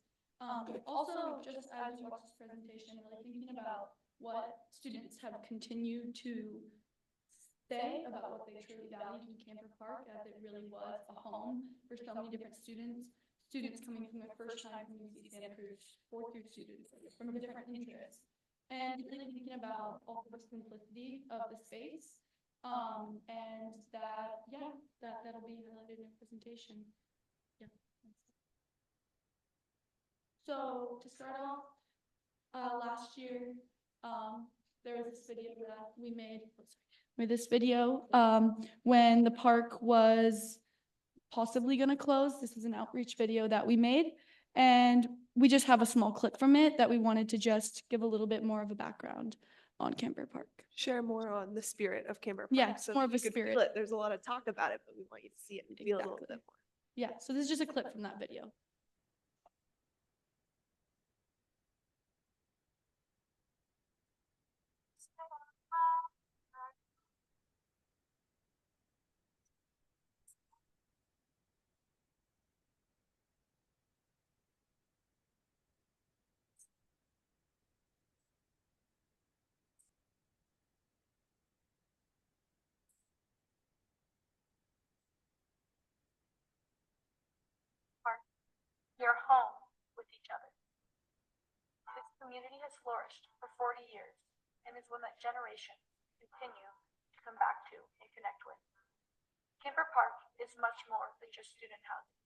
also, just as you watch this presentation, really thinking about what students have continued to say about what they truly valued in Camper Park, as it really was a home for so many different students coming from their first time from UC Santa Cruz, 4th year students from different interests, and really thinking about also the simplicity of the space, and that'll be highlighted in the presentation. Yeah. So to start off, last year, there was this video that we made. When the park was possibly going to close. This is an outreach video that we made, and we just have a small clip from it that we wanted to just give a little bit more of a background on Camper Park. Share more on the spirit of Camper Park. Yeah, so more of a you could feel spirit. it. There's a lot of talk about it, but we want you to see it and feel it a little bit more. Yeah, so this is just a clip from that video. Your home with each other. This community has flourished for 40 years and is one that generations continue to come back to and connect with. Camper Park is much more than just student housing.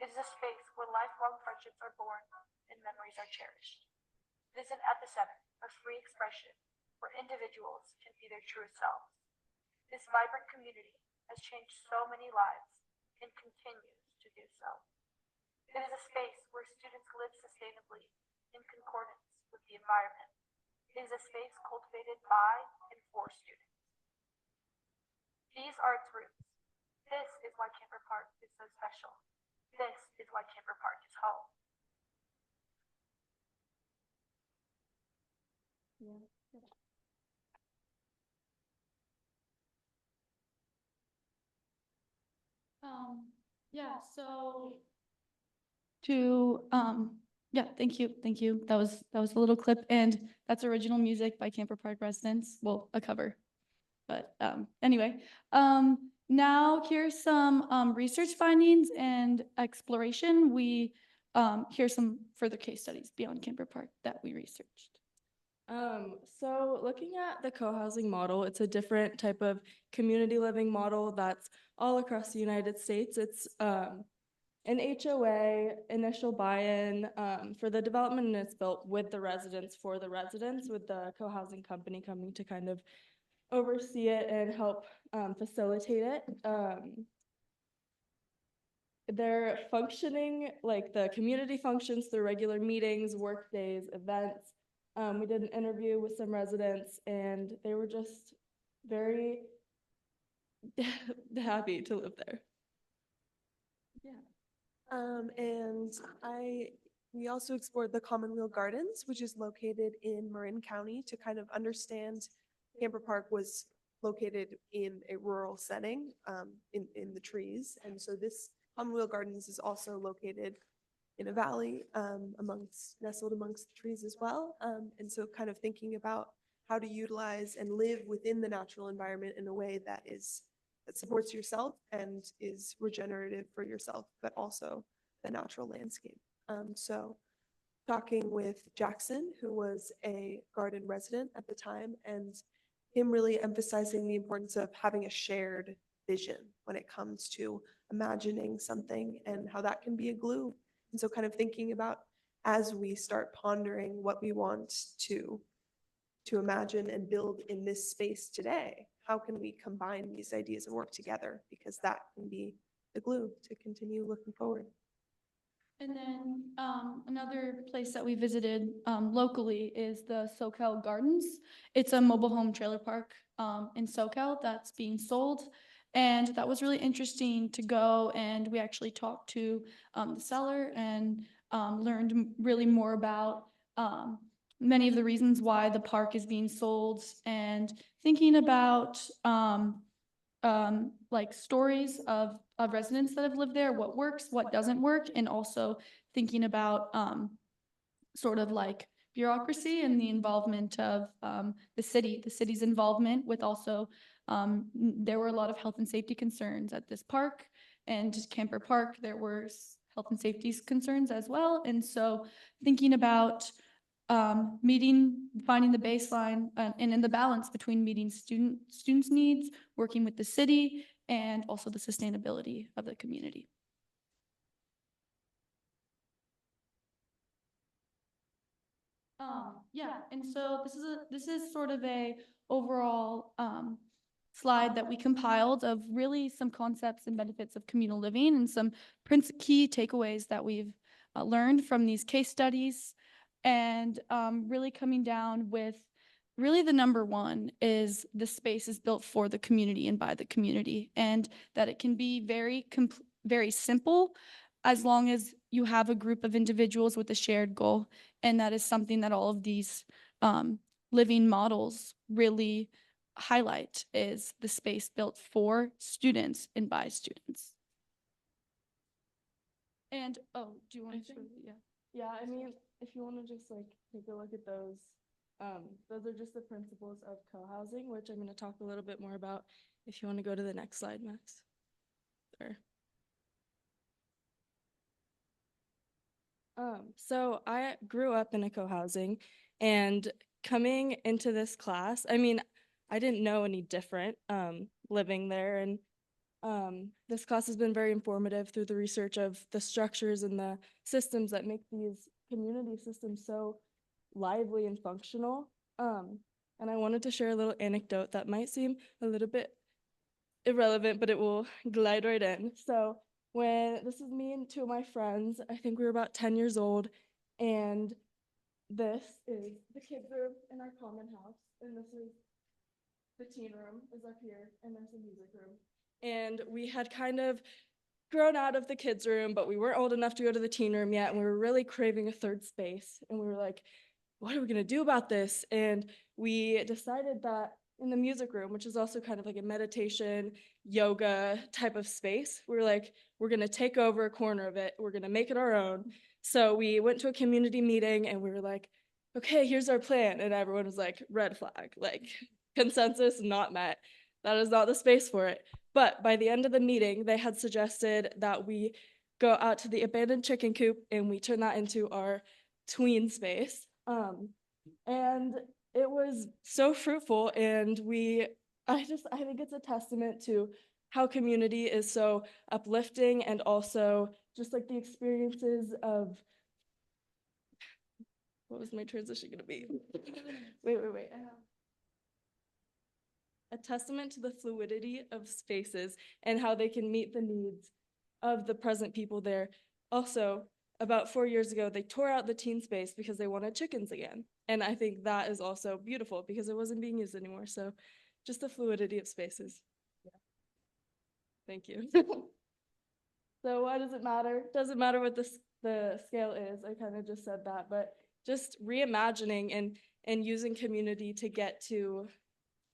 It is a space where lifelong friendships are born and memories are cherished. It is an epicenter of free expression where individuals can be their truest selves. This vibrant community has changed so many lives and continues to do so. It is a space where students live sustainably in concordance with the environment. It is a space cultivated by and for students. These are its roots. This is why Camper Park is so special. This is why Camper Park is home. Yeah, so yeah, thank you, thank you. That was a little clip, and that's original music by Camper Park residents. Well, a cover. But anyway, now here's some research findings and exploration. Here's some further case studies beyond Camper Park that we researched. So looking at the co-housing model, it's a different type of community living model that's all across the United States. It's an HOA, initial buy-in for the development, and it's built with the residents for the residents, with the co-housing company coming to kind of oversee it and help facilitate it. They're functioning, like the community functions through regular meetings, work days, events. We did an interview with some residents and they were just very happy to live there. And we also explored the Commonweal Gardens, which is located in Marin County, to kind of understand Camper Park was located in a rural setting, in the trees. And so this Commonweal Gardens is also located in a valley, nestled amongst the trees as well. And so kind of thinking about how to utilize and live within the natural environment in a way that supports yourself and is regenerative for yourself, but also the natural landscape. So talking with Jackson, who was a garden resident at the time, and him really emphasizing the importance of having a shared vision when it comes to imagining something and how that can be a glue. And so kind of thinking about, as we start pondering what we want to imagine and build in this space today, how can we combine these ideas and work together? Because that can be the glue to continue looking forward. And then another place that we visited locally is the SoCal Gardens. It's a mobile home trailer park in SoCal that's being sold. And that was really interesting to go, and we actually talked to the seller and learned really more about many of the reasons why the park is being sold, and thinking about like stories of residents that have lived there, what works, what doesn't work, and also thinking about sort of like bureaucracy and the involvement of the city's involvement with also, there were a lot of health and safety concerns at this park, and Camper Park, there were health and safety concerns as well. And so thinking about finding the baseline and in the balance between meeting students' needs, working with the city, and also the sustainability of the community. Yeah, and so this is sort of a overall slide that we compiled of really some concepts and benefits of communal living, and some key takeaways that we've learned from these case studies. And really coming down with really the number one is the space is built for the community and by the community, and that it can be very simple as long as you have a group of individuals with a shared goal. And that is something that all of these living models really highlight, is the space built for students and by students. And do you want to? Yeah, I mean, if you want to just like take a look at those are just the principles of co-housing, which I'm going to talk a little bit more about if you want to go to the next slide, Max. There. So I grew up in a co-housing, and coming into this class, I mean, I didn't know any different living there, and This class has been very informative through the research of the structures and the systems that make these community systems so lively and functional. And I wanted to share a little anecdote that might seem a little bit irrelevant, but it will glide right in. So this is me and two of my friends, I think we were about 10 years old, and this is the kids room in our common house, and this is the teen room is up here, and there's the music room. And we had kind of grown out of the kids room, but we weren't old enough to go to the teen room yet, and we were really craving a third space. And we were like, what are we gonna do about this? And we decided that in the music room, which is also kind of like a meditation, yoga type of space, we were like, we're gonna take over a corner of it. We're gonna make it our own. So we went to a community meeting and we were like, okay, here's our plan. And everyone was like, red flag, like consensus not met. That is not the space for it. But by the end of the meeting, they had suggested that we go out to the abandoned chicken coop and we turn that into our tween space. And it was so fruitful, and I think it's a testament to how community is so uplifting, and also just like the experiences of, what was my transition gonna be? Wait. A testament to the fluidity of spaces and how they can meet the needs of the present people there. Also, about 4 years ago, they tore out the teen space because they wanted chickens again. And I think that is also beautiful because it wasn't being used anymore. So just the fluidity of spaces. Yeah. Thank you. So why does it matter? Doesn't matter what the scale is. I kind of just said that, but just reimagining and using community to get to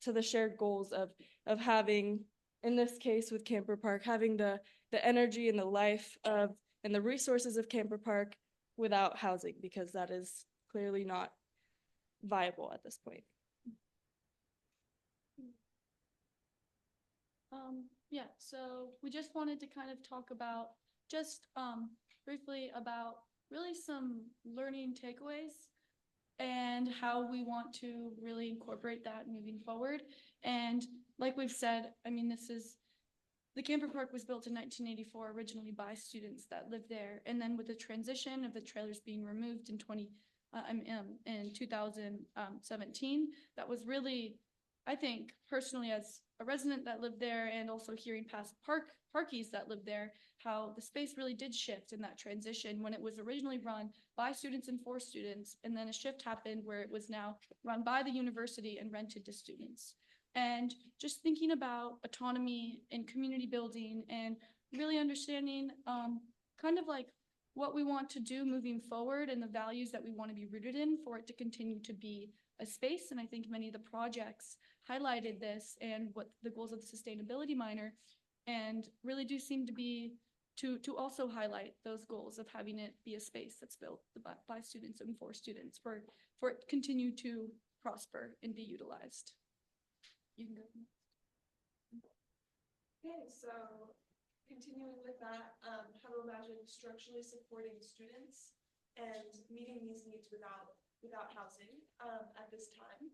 the shared goals of having, in this case with Camper Park, having the energy and the life of and the resources of Camper Park without housing, because that is clearly not viable at this point. Yeah, so we just wanted to kind of talk about just briefly about really some learning takeaways and how we want to really incorporate that moving forward. And like we've said, I mean, the Camper Park was built in 1984 originally by students that lived there. And then with the transition of the trailers being removed in 2017, that was really, I think, personally as a resident that lived there and also hearing past parkies that lived there, how the space really did shift in that transition when it was originally run by students and for students. And then a shift happened where it was now run by the university and rented to students. And just thinking about autonomy and community building and really understanding kind of like what we want to do moving forward and the values that we want to be rooted in for it to continue to be a space. And I think many of the projects highlighted this and what the goals of the sustainability minor, and really do seem to be to also highlight those goals of having it be a space that's built by students and for students for it to continue to prosper and be utilized. You can go. Okay, so continuing with that, how to imagine structurally supporting students and meeting these needs without housing at this time.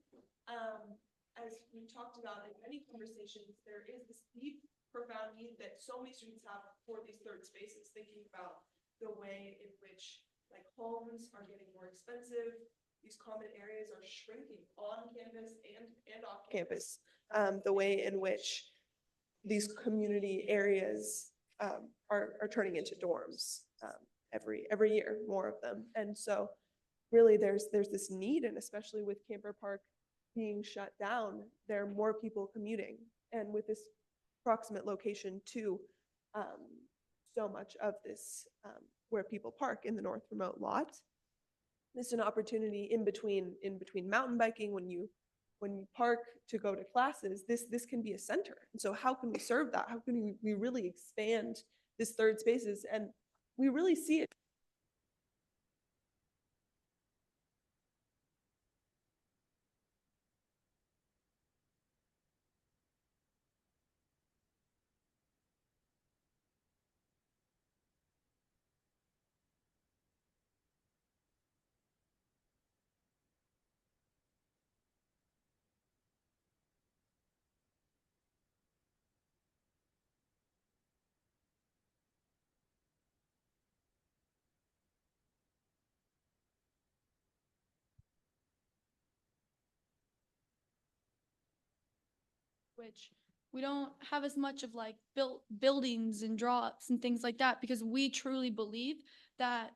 As we talked about in many conversations, there is this deep, profound need that so many students have for these third spaces, thinking about the way in which like homes are getting more expensive. These common areas are shrinking on campus and off campus. The way in which these community areas are turning into dorms every year, more of them. And so really there's this need, and especially with Camper Park being shut down, there are more people commuting. And with this proximate location to so much of this where people park in the North Remote lot, this is an opportunity in between mountain biking, when you park to go to classes, this can be a center. And so how can we serve that? How can we really expand this third spaces? And we really see it. which we don't have as much of like buildings and draw-ups and things like that, because we truly believe that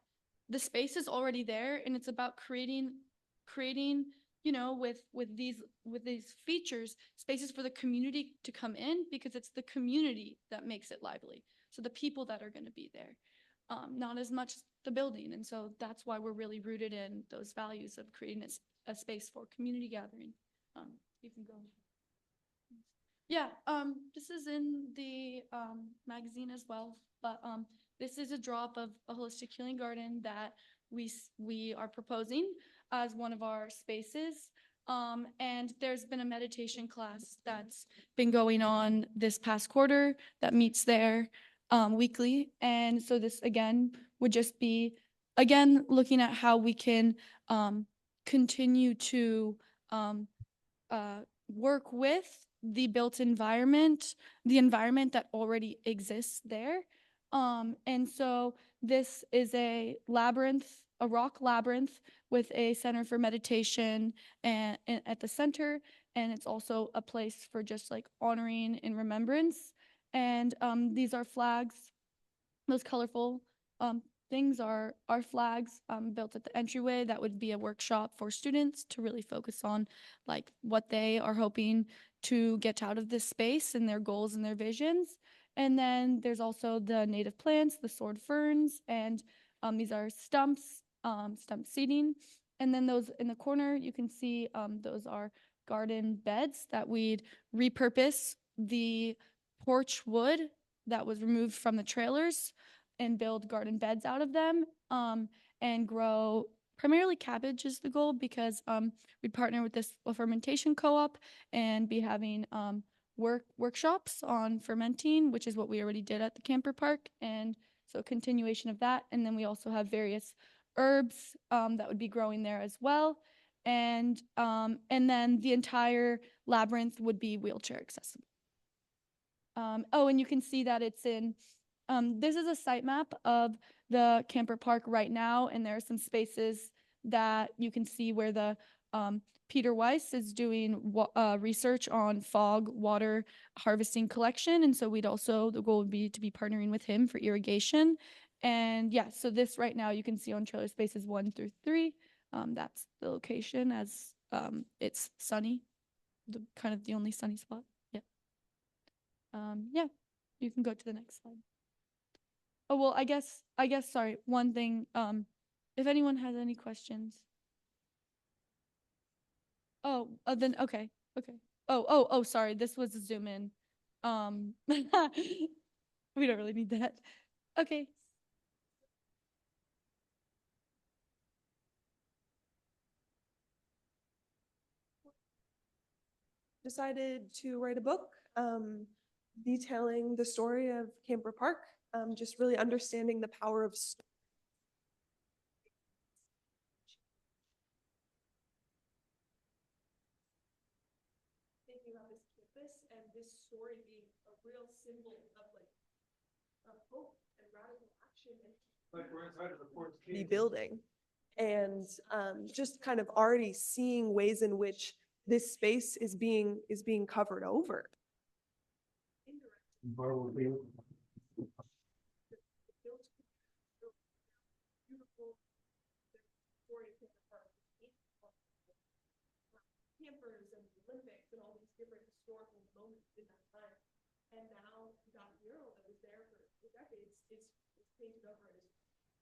the space is already there, and it's about creating, you know, with these features, spaces for the community to come in, because it's the community that makes it lively. So the people that are going to be there, not as much the building. And so that's why we're really rooted in those values of creating a space for community gathering. You can go. Yeah, this is in the magazine as well, but this is a drop of a holistic healing garden that we are proposing as one of our spaces. And there's been a meditation class that's been going on this past quarter that meets there weekly. And so this again would just be, again, looking at how we can continue to work with the built environment, the environment that already exists there. And so this is a labyrinth, a rock labyrinth with a center for meditation and at the center. And it's also a place for just like honoring and remembrance. And these are flags. Those colorful things are flags built at the entryway. That would be a workshop for students to really focus on like what they are hoping to get out of this space and their goals and their visions. And then there's also the native plants, the sword ferns, and these are stumps, stump seating. And then those in the corner, you can see those are garden beds that we'd repurpose the porch wood that was removed from the trailers and build garden beds out of them, and grow primarily cabbage is the goal, because we'd partner with this fermentation co-op and be having workshops on fermenting, which is what we already did at the camper park. And so continuation of that. And then we also have various herbs that would be growing there as well. And then the entire labyrinth would be wheelchair accessible. Oh, and you can see that it's in, this is a site map of the camper park right now, and there are some spaces that you can see where the Peter Weiss is doing research on fog water harvesting collection, and so we'd also, the goal would be to be partnering with him for irrigation. And yeah, so this right now you can see on trailer spaces 1 through 3. That's the location as it's sunny, kind of the only sunny spot. Yeah. Yeah, you can go to the next slide. Oh, well, I guess, sorry, one thing, if anyone has any questions. Oh, then, okay. Oh, sorry, this was a zoom in. We don't really need that. Okay. Decided to write a book detailing the story of Camper Park, just really understanding the power of thinking about this campus and this story being a real symbol of like of hope and radical action and like we're inside of the fourth rebuilding, and just kind of already seeing ways in which this space is being covered over. Campers and the Olympics and all these different historical moments in that time. And now that mural that was there for decades is painted over as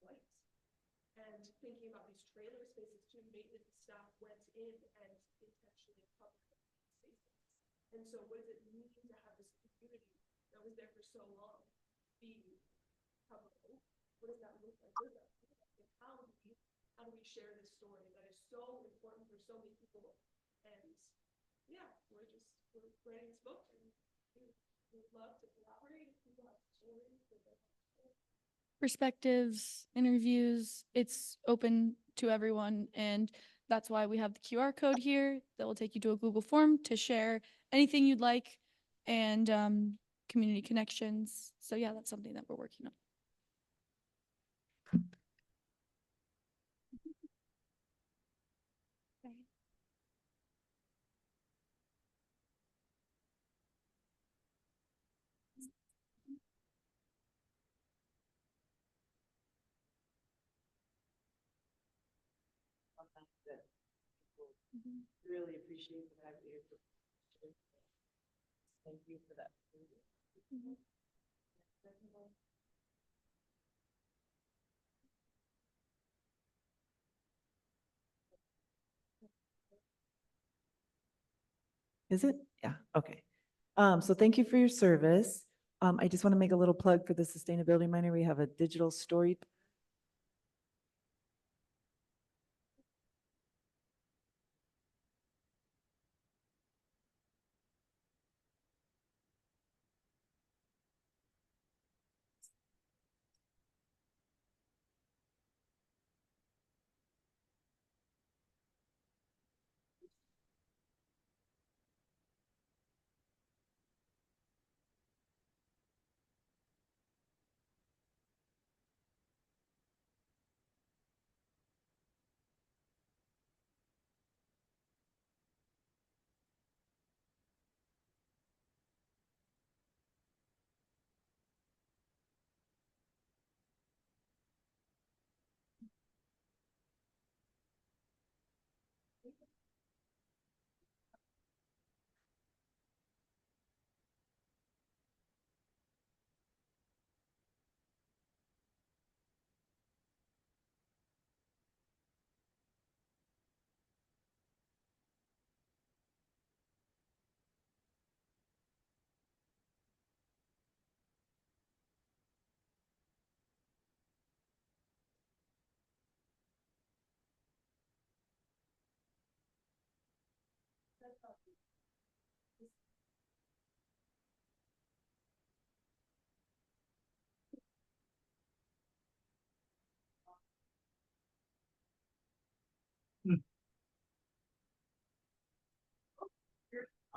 white. And thinking about these trailer spaces too, maintenance staff went in and intentionally covered spaces. And so what does it mean to have this community that was there for so long be covered over? What does that look like? What does that look like? And how do we share this story that is so important for so many people? And yeah, we're writing this book, and we'd love to collaborate if people have stories. Perspectives, interviews, it's open to everyone, and that's why we have the QR code here that will take you to a Google form to share anything you'd like, and community connections. So yeah, that's something that we're working on. that people really appreciate the fact that you're. Thank you for that. Is it? Yeah, okay. So thank you for your service. I just want to make a little plug for the sustainability minor. We have a digital story.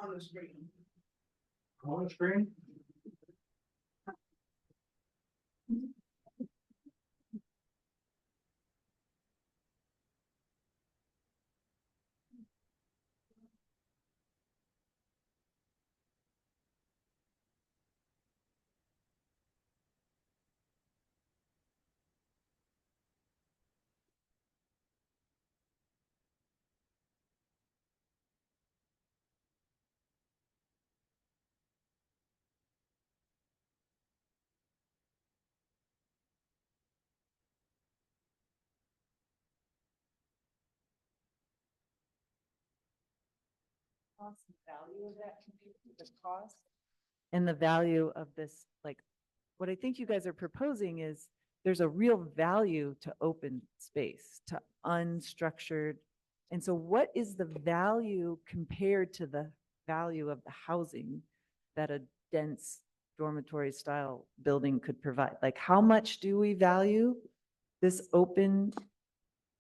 On the screen. On the screen? Value of that, the cost and the value of this, like, what I think you guys are proposing is there's a real value to open space, to unstructured. And so what is the value compared to the value of the housing that a dense dormitory style building could provide? Like, how much do we value this open,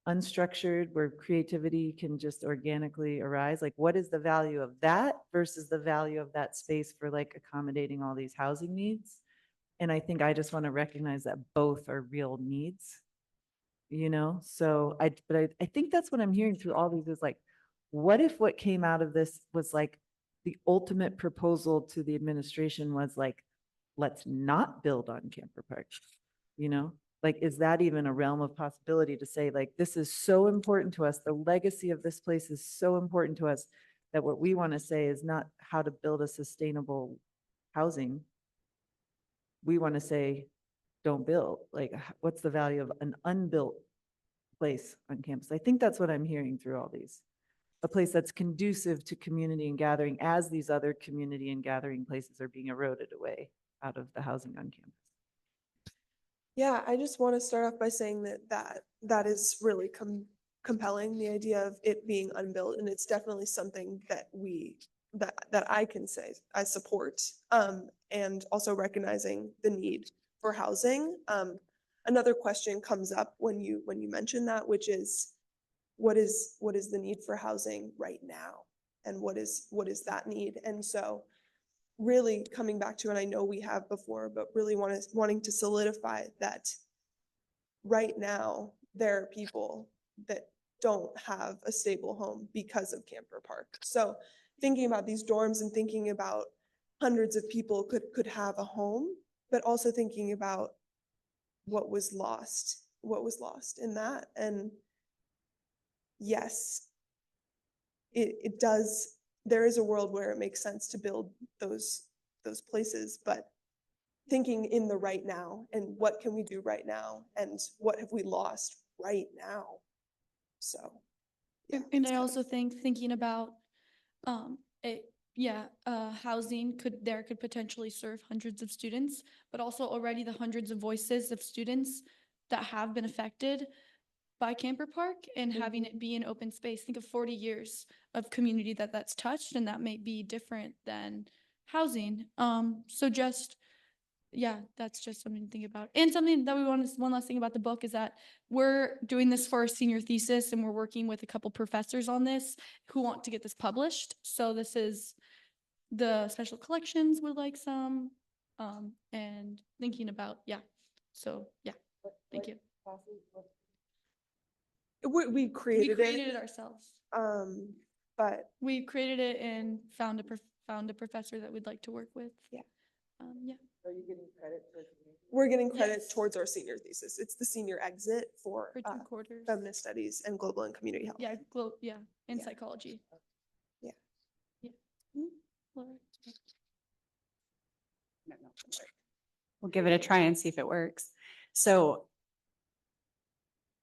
unstructured, where creativity can just organically arise? Like, what is the value of that versus the value of that space for like accommodating all these housing needs? And I think I just want to recognize that both are real needs, so I think that's what I'm hearing through all these is like, what if what came out of this was like the ultimate proposal to the administration was like, let's not build on Camper Park, Like, is that even a realm of possibility to say, like, this is so important to us, the legacy of this place is so important to us, that what we want to say is not how to build a sustainable housing. We want to say, don't build. Like, what's the value of an unbuilt place on campus? I think that's what I'm hearing through all these. A place that's conducive to community and gathering as these other community and gathering places are being eroded away out of the housing on campus. Yeah, I just want to start off by saying that is really compelling, the idea of it being unbuilt, and it's definitely something that I can say I support, and also recognizing the need for housing. Another question comes up when you mention that, which is what is the need for housing right now, and what is that need? And so really coming back to, and I know we have before, but really wanting to solidify that right now there are people that don't have a stable home because of Camper Park. So thinking about these dorms and thinking about hundreds of people could have a home, but also thinking about what was lost in that. And yes, it does, there is a world where it makes sense to build those places, but thinking in the right now and what can we do right now and what have we lost right now? So. Yeah, And I also think thinking about, housing could potentially serve hundreds of students, but also already the hundreds of voices of students that have been affected by Camper Park and having it be an open space. Think of 40 years of community that's touched, and that may be different than housing. That's just something to think about. And something that one last thing about the book is that we're doing this for our senior thesis, and we're working with a couple professors on this who want to get this published. So this is the special collections would like some, and thinking about, thank you. We created it it, ourselves. but We created it and found a professor that we'd like to work with. Yeah. Yeah. Are you getting credit for? we're getting credit Yes. towards our senior thesis. It's the senior exit for For 2 quarters. feminist studies and global and community health. Yeah, and Yeah. psychology. Yeah. Yeah. Laura? We'll give it a try and see if it works. So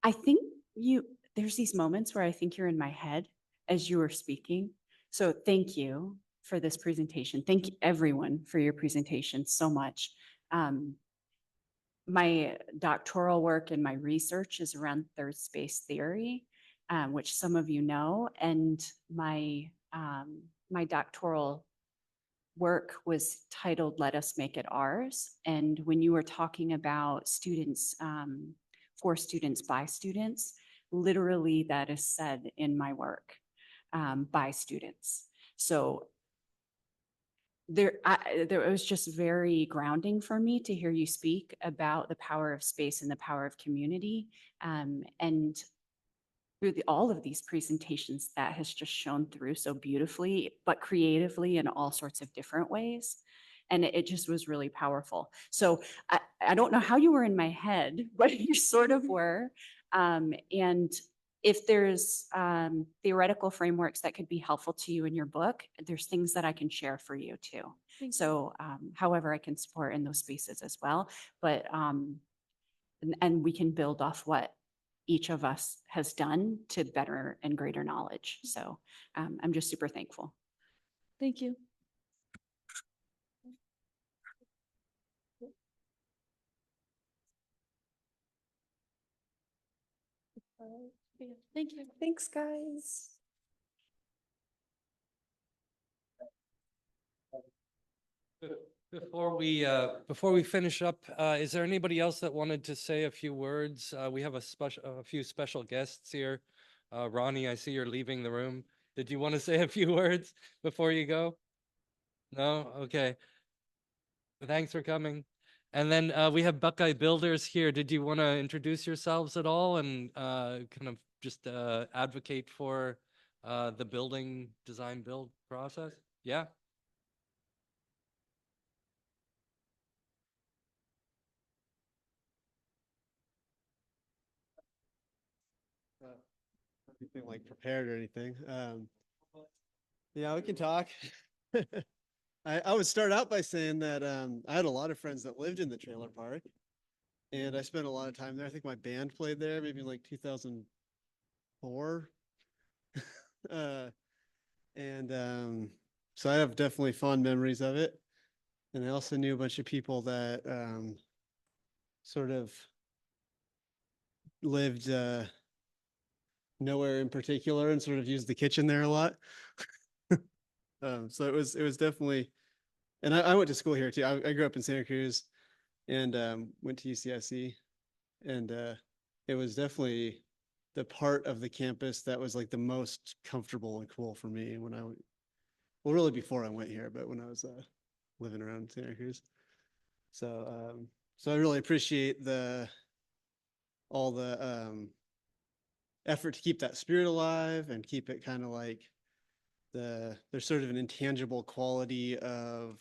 I think there's these moments where I think you're in my head as you were speaking. So thank you for this presentation. Thank you everyone for your presentation so much. My doctoral work and my research is around third space theory, which some of you know, and my doctoral work was titled Let Us Make It Ours. And when you were talking about students, for students, by students, literally that is said in my work, by students. So it was just very grounding for me to hear you speak about the power of space and the power of community. And through all of these presentations, that has just shown through so beautifully, but creatively in all sorts of different ways. And it just was really powerful. So I don't know how you were in my head, but you sort of were. And if there's theoretical frameworks that could be helpful to you in your book, there's things that I can share for you too. So however I can support in those spaces as well. But, and we can build off what each of us has done to better and greater knowledge. So I'm just super thankful. Thank you. Thank you. Thanks, guys. Before we finish up, is there anybody else that wanted to say a few words? We have a few special guests here. Ronnie, I see you're leaving the room. Did you want to say a few words before you go? No? Okay. Thanks for coming. And then we have Buckeye Builders here. Did you want to introduce yourselves at all and kind of just advocate for the building design build process? Yeah. Anything like prepared or anything. Yeah, we can talk. I would start out by saying that I had a lot of friends that lived in the trailer park, and I spent a lot of time there. I think my band played there maybe in like 2004. So I have definitely fond memories of it. And I also knew a bunch of people that sort of lived nowhere in particular and sort of used the kitchen there a lot. So it was definitely, and I went to school here too. I grew up in Santa Cruz and went to UCSC, and it was definitely the part of the campus that was like the most comfortable and cool for me when well, really before I went here, but when I was living around Santa Cruz. So I really appreciate all the effort to keep that spirit alive and keep it kind of like there's sort of an intangible quality of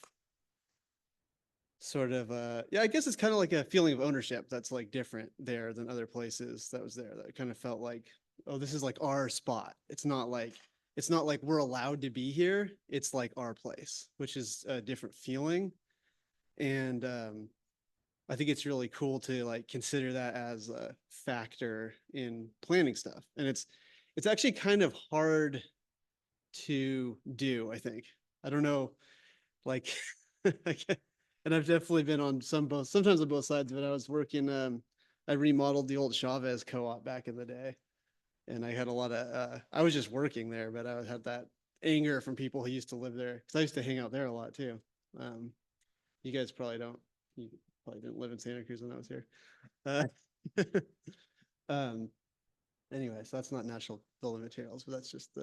sort of I guess it's kind of like a feeling of ownership that's like different there than other places that was there. That kind of felt like oh, this is like our spot. It's not like we're allowed to be here. It's like our place, which is a different feeling. And I think it's really cool to like consider that as a factor in planning stuff. And it's actually kind of hard to do, I think. I don't know, like, and I've definitely been on sometimes on both sides of it. I was working, I remodeled the old Chavez co-op back in the day. And I had a lot of, I was just working there, but I had that anger from people who used to live there. Cause I used to hang out there a lot too. You guys probably don't, you probably didn't live in Santa Cruz when I was here. Anyway, so that's not natural building materials, but that's just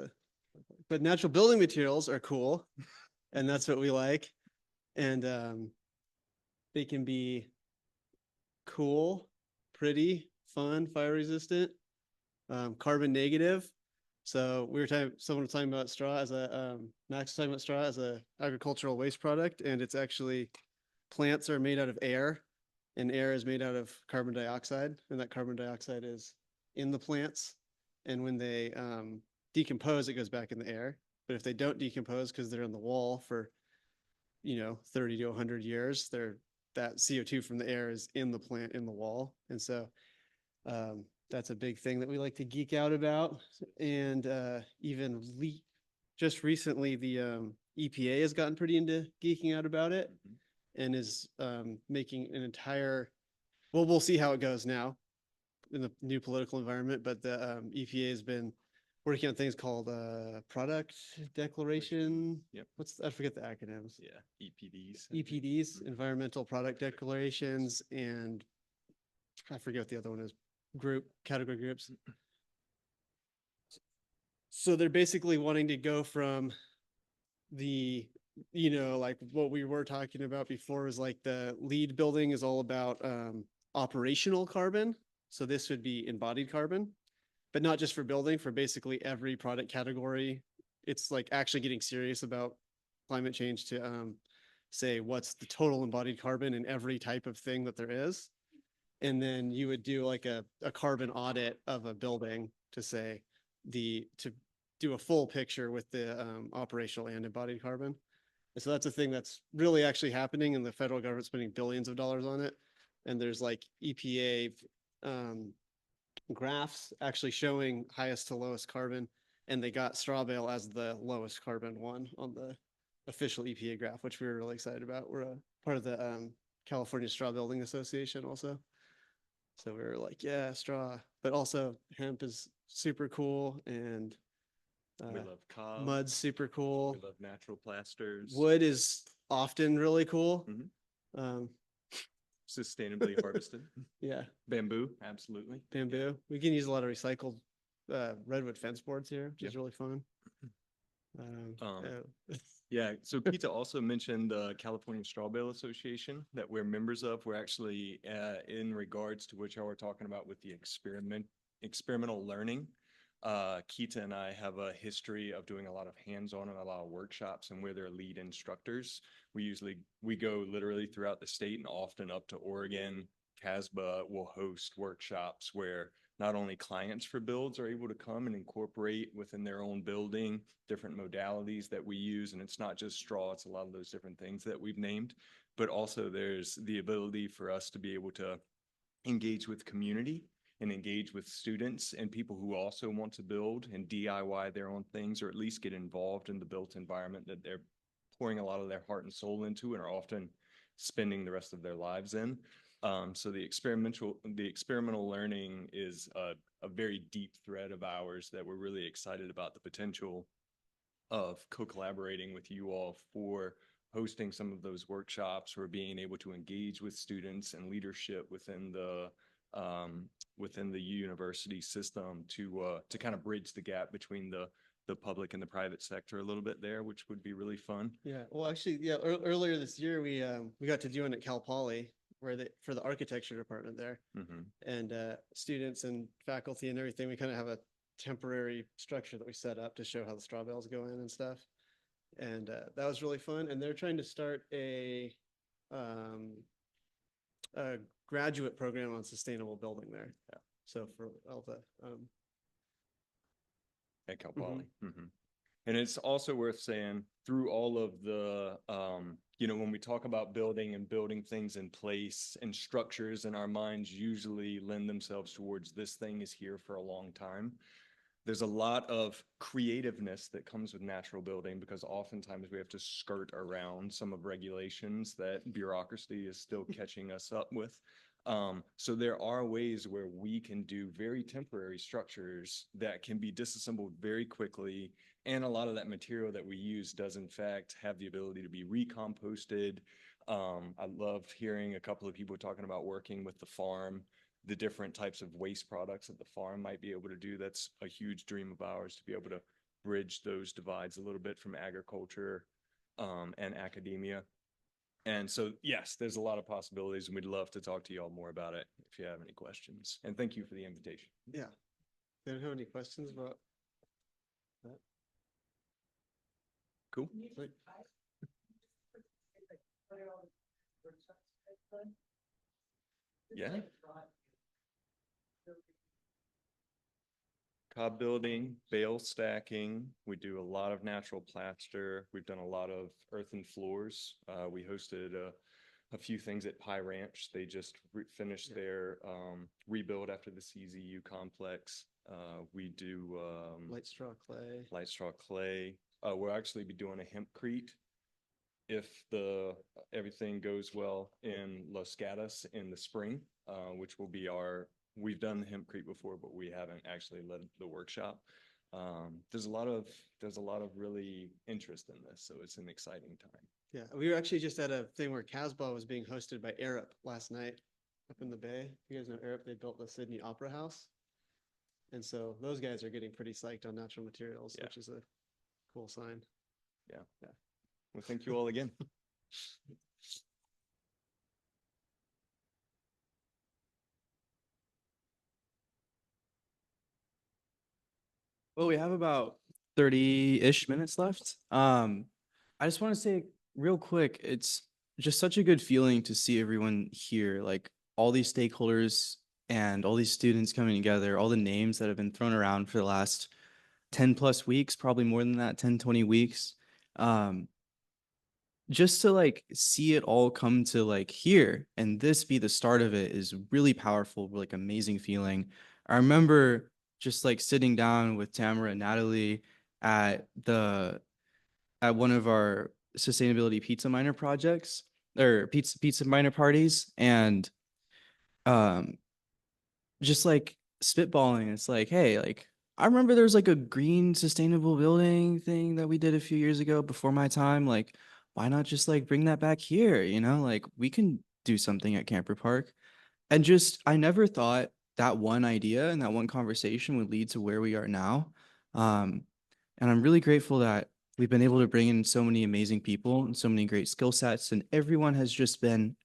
but natural building materials are cool. And that's what we like. And they can be cool, pretty, fun, fire resistant, carbon negative. So someone was talking about straw as Max was talking about straw as a agricultural waste product, and it's actually, plants are made out of air, and air is made out of carbon dioxide, and that carbon dioxide is in the plants. And when they decompose, it goes back in the air. But if they don't decompose because they're in the wall for, 30 to 100 years, that CO2 from the air is in the plant, in the wall. And so that's a big thing that we like to geek out about. And just recently, the EPA has gotten pretty into geeking out about it, and is making an entire, well, we'll see how it goes now in the new political environment, but the EPA has been working on things called product declaration. Yep. I forget the acronyms. Yeah, EPDs. EPDs, environmental product declarations, and I forget what the other one is, category groups. So they're basically wanting to go from the, like what we were talking about before was like the LEED building is all about operational carbon. So this would be embodied carbon, but not just for building, for basically every product category. It's like actually getting serious about climate change to say what's the total embodied carbon in every type of thing that there is. And then you would do like a carbon audit of a building to say to do a full picture with the operational and embodied carbon. And so that's a thing that's really actually happening, and the federal government's spending billions of dollars on it. And there's like EPA graphs actually showing highest to lowest carbon, and they got straw bale as the lowest carbon one on the official EPA graph, which we were really excited about. We're a part of the California Straw Building Association also. So we were like, yeah, straw, but also hemp is super cool, and we love cob. Mud's super cool. We love natural plasters. Wood is often really cool. Sustainably harvested. Yeah. Bamboo, absolutely. Bamboo. We can use a lot of recycled redwood fence boards here, which is really fun. Yeah, so Pete also mentioned the California Straw Bale Association that we're members of. We're actually, in regards to what y'all were talking about with the experimental learning, Keita and I have a history of doing a lot of hands-on and a lot of workshops, and we're their lead instructors. We go literally throughout the state, and often up to Oregon. CASBA will host workshops where not only clients for builds are able to come and incorporate within their own building different modalities that we use. And it's not just straw, it's a lot of those different things that we've named, but also there's the ability for us to be able to engage with community and engage with students and people who also want to build and DIY their own things, or at least get involved in the built environment that they're pouring a lot of their heart and soul into and are often spending the rest of their lives in. So the experimental learning is a very deep thread of ours that we're really excited about the potential of co-collaborating with you all for hosting some of those workshops, or being able to engage with students and leadership within the university system to kind of bridge the gap between the public and the private sector a little bit there, which would be really fun. Yeah, well, actually, yeah, earlier this year we got to do it at Cal Poly, for the architecture department there, and students and faculty and everything. We kind of have a temporary structure that we set up to show how the straw bales go in and stuff, and that was really fun. And they're trying to start a graduate program on sustainable building there. Yeah. So for all the at Cal Poly. Mhm. And it's also worth saying through all of the, when we talk about building and building things in place and structures in our minds usually lend themselves towards this thing is here for a long time. There's a lot of creativeness that comes with natural building because oftentimes we have to skirt around some of regulations that bureaucracy is still catching us up with. So there are ways where we can do very temporary structures that can be disassembled very quickly. And a lot of that material that we use does in fact have the ability to be recomposted. I loved hearing a couple of people talking about working with the farm, the different types of waste products that the farm might be able to do. That's a huge dream of ours, to be able to bridge those divides a little bit from agriculture and academia. And so, yes, there's a lot of possibilities, and we'd love to talk to you all more about it if you have any questions. And thank you for the invitation. Yeah. Anyone have any questions about that? Cool. Great. Yeah. Cob building, bale stacking. We do a lot of natural plaster. We've done a lot of earthen floors. We hosted a few things at Pie Ranch. They just finished their rebuild after the CZU complex. We do Light straw clay. Light straw clay. We'll actually be doing a hempcrete if everything goes well in Los Gatos in the spring, which will be we've done the hempcrete before, but we haven't actually led the workshop. There's a lot of really interest in this, so it's an exciting time. Yeah, we were actually just at a thing where Casbah was being hosted by Arup last night up in the Bay. You guys know Arup? They built the Sydney Opera House. And so those guys are getting pretty psyched on natural materials, which is a cool sign. Yeah. Well, thank you all again. Well, we have about 30-ish minutes left. I just want to say real quick, it's just such a good feeling to see everyone here, like all these stakeholders and all these students coming together, all the names that have been thrown around for the last 10 plus weeks, probably more than that, 10, 20 weeks. Just to like see it all come to like here and this be the start of it is really powerful, like amazing feeling. I remember just like sitting down with Tamara and Natalie at one of our sustainability pizza miner projects or pizza miner parties, and just like spitballing. It's like, hey, like I remember there's like a green sustainable building thing that we did a few years ago before my time. Like, why not just like bring that back here? Like we can do something at Camper Park. And just, I never thought that one idea and that one conversation would lead to where we are now. And I'm really grateful that we've been able to bring in so many amazing people and so many great skill sets, and everyone has just been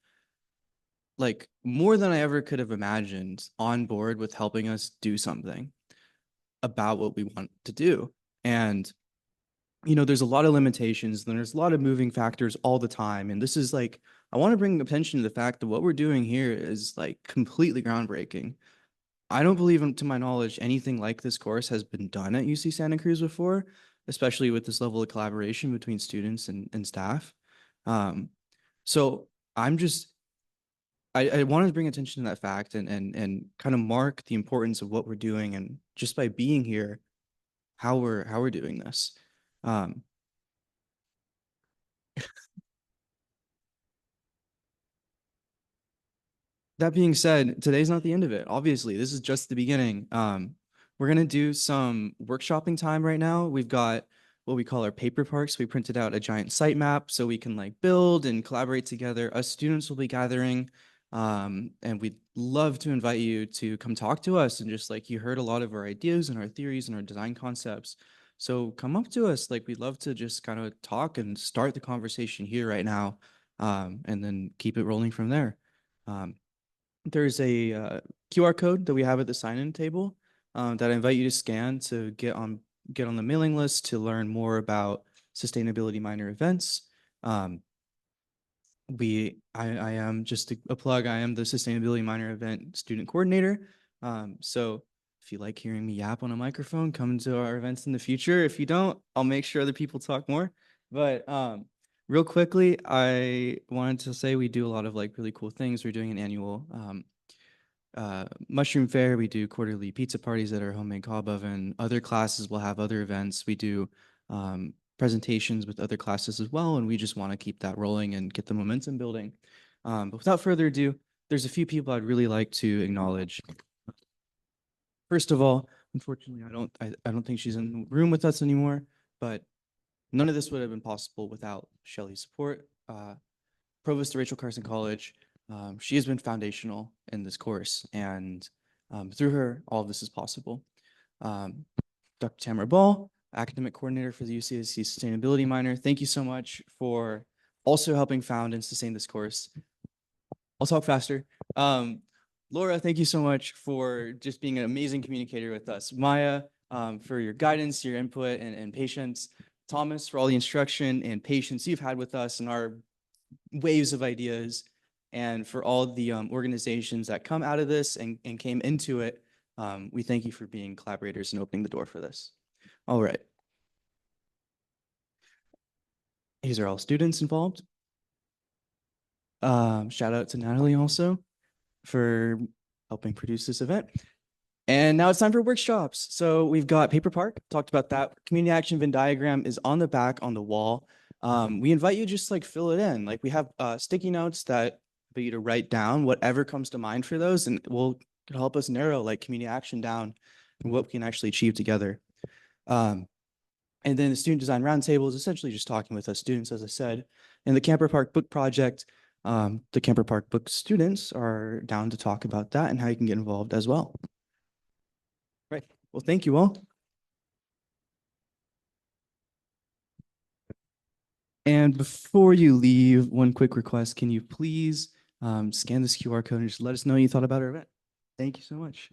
like more than I ever could have imagined on board with helping us do something about what we want to do. And there's a lot of limitations, and there's a lot of moving factors all the time. And this is like, I want to bring attention to the fact that what we're doing here is like completely groundbreaking. I don't believe, to my knowledge, anything like this course has been done at UC Santa Cruz before, especially with this level of collaboration between students and staff. So I wanted to bring attention to that fact and kind of mark the importance of what we're doing, and just by being here, how we're doing this. That being said, today's not the end of it. Obviously, this is just the beginning. We're gonna do some workshopping time right now. We've got what we call our paper parks. We printed out a giant site map so we can like build and collaborate together. Us students will be gathering, and we'd love to invite you to come talk to us. And just like you heard a lot of our ideas and our theories and our design concepts. So come up to us. Like we'd love to just kind of talk and start the conversation here right now, and then keep it rolling from there. There's a QR code that we have at the sign-in table that I invite you to scan to get on the mailing list to learn more about sustainability minor events. I am just a plug. I am the sustainability minor event student coordinator. So if you like hearing me yap on a microphone, come to our events in the future. If you don't, I'll make sure other people talk more. But real quickly, I wanted to say we do a lot of like really cool things. We're doing an annual mushroom fair. We do quarterly pizza parties at our homemade cob oven. Other classes will have other events. We do presentations with other classes as well, and we just want to keep that rolling and get the momentum building. But without further ado, there's a few people I'd really like to acknowledge. First of all, unfortunately, I don't think she's in the room with us anymore, but none of this would have been possible without Shelly's support. Provost of Rachel Carson College, she has been foundational in this course, and through her, all of this is possible. Dr. Tamara Ball, academic coordinator for the UCSC Sustainability Minor, thank you so much for also helping found and sustain this course. I'll talk faster. Laura, thank you so much for just being an amazing communicator with us. Maya, for your guidance, your input, and patience. Thomas, for all the instruction and patience you've had with us and our waves of ideas, and for all the organizations that come out of this and came into it. We thank you for being collaborators and opening the door for this. All right. These are all students involved. Shout out to Natalie also for helping produce this event. And now it's time for workshops. So we've got Paper Park, talked about that. Community action Venn diagram is on the back on the wall. We invite you just like fill it in. Like we have sticky notes that for you to write down whatever comes to mind for those, and will help us narrow like community action down and what we can actually achieve together. And then the student design roundtable is essentially just talking with us students, as I said. And the Camper Park book project, the Camper Park book students are down to talk about that and how you can get involved as well. Right. Well, thank you all. And before you leave, one quick request. Can you please scan this QR code and just let us know you thought about our event? Thank you so much.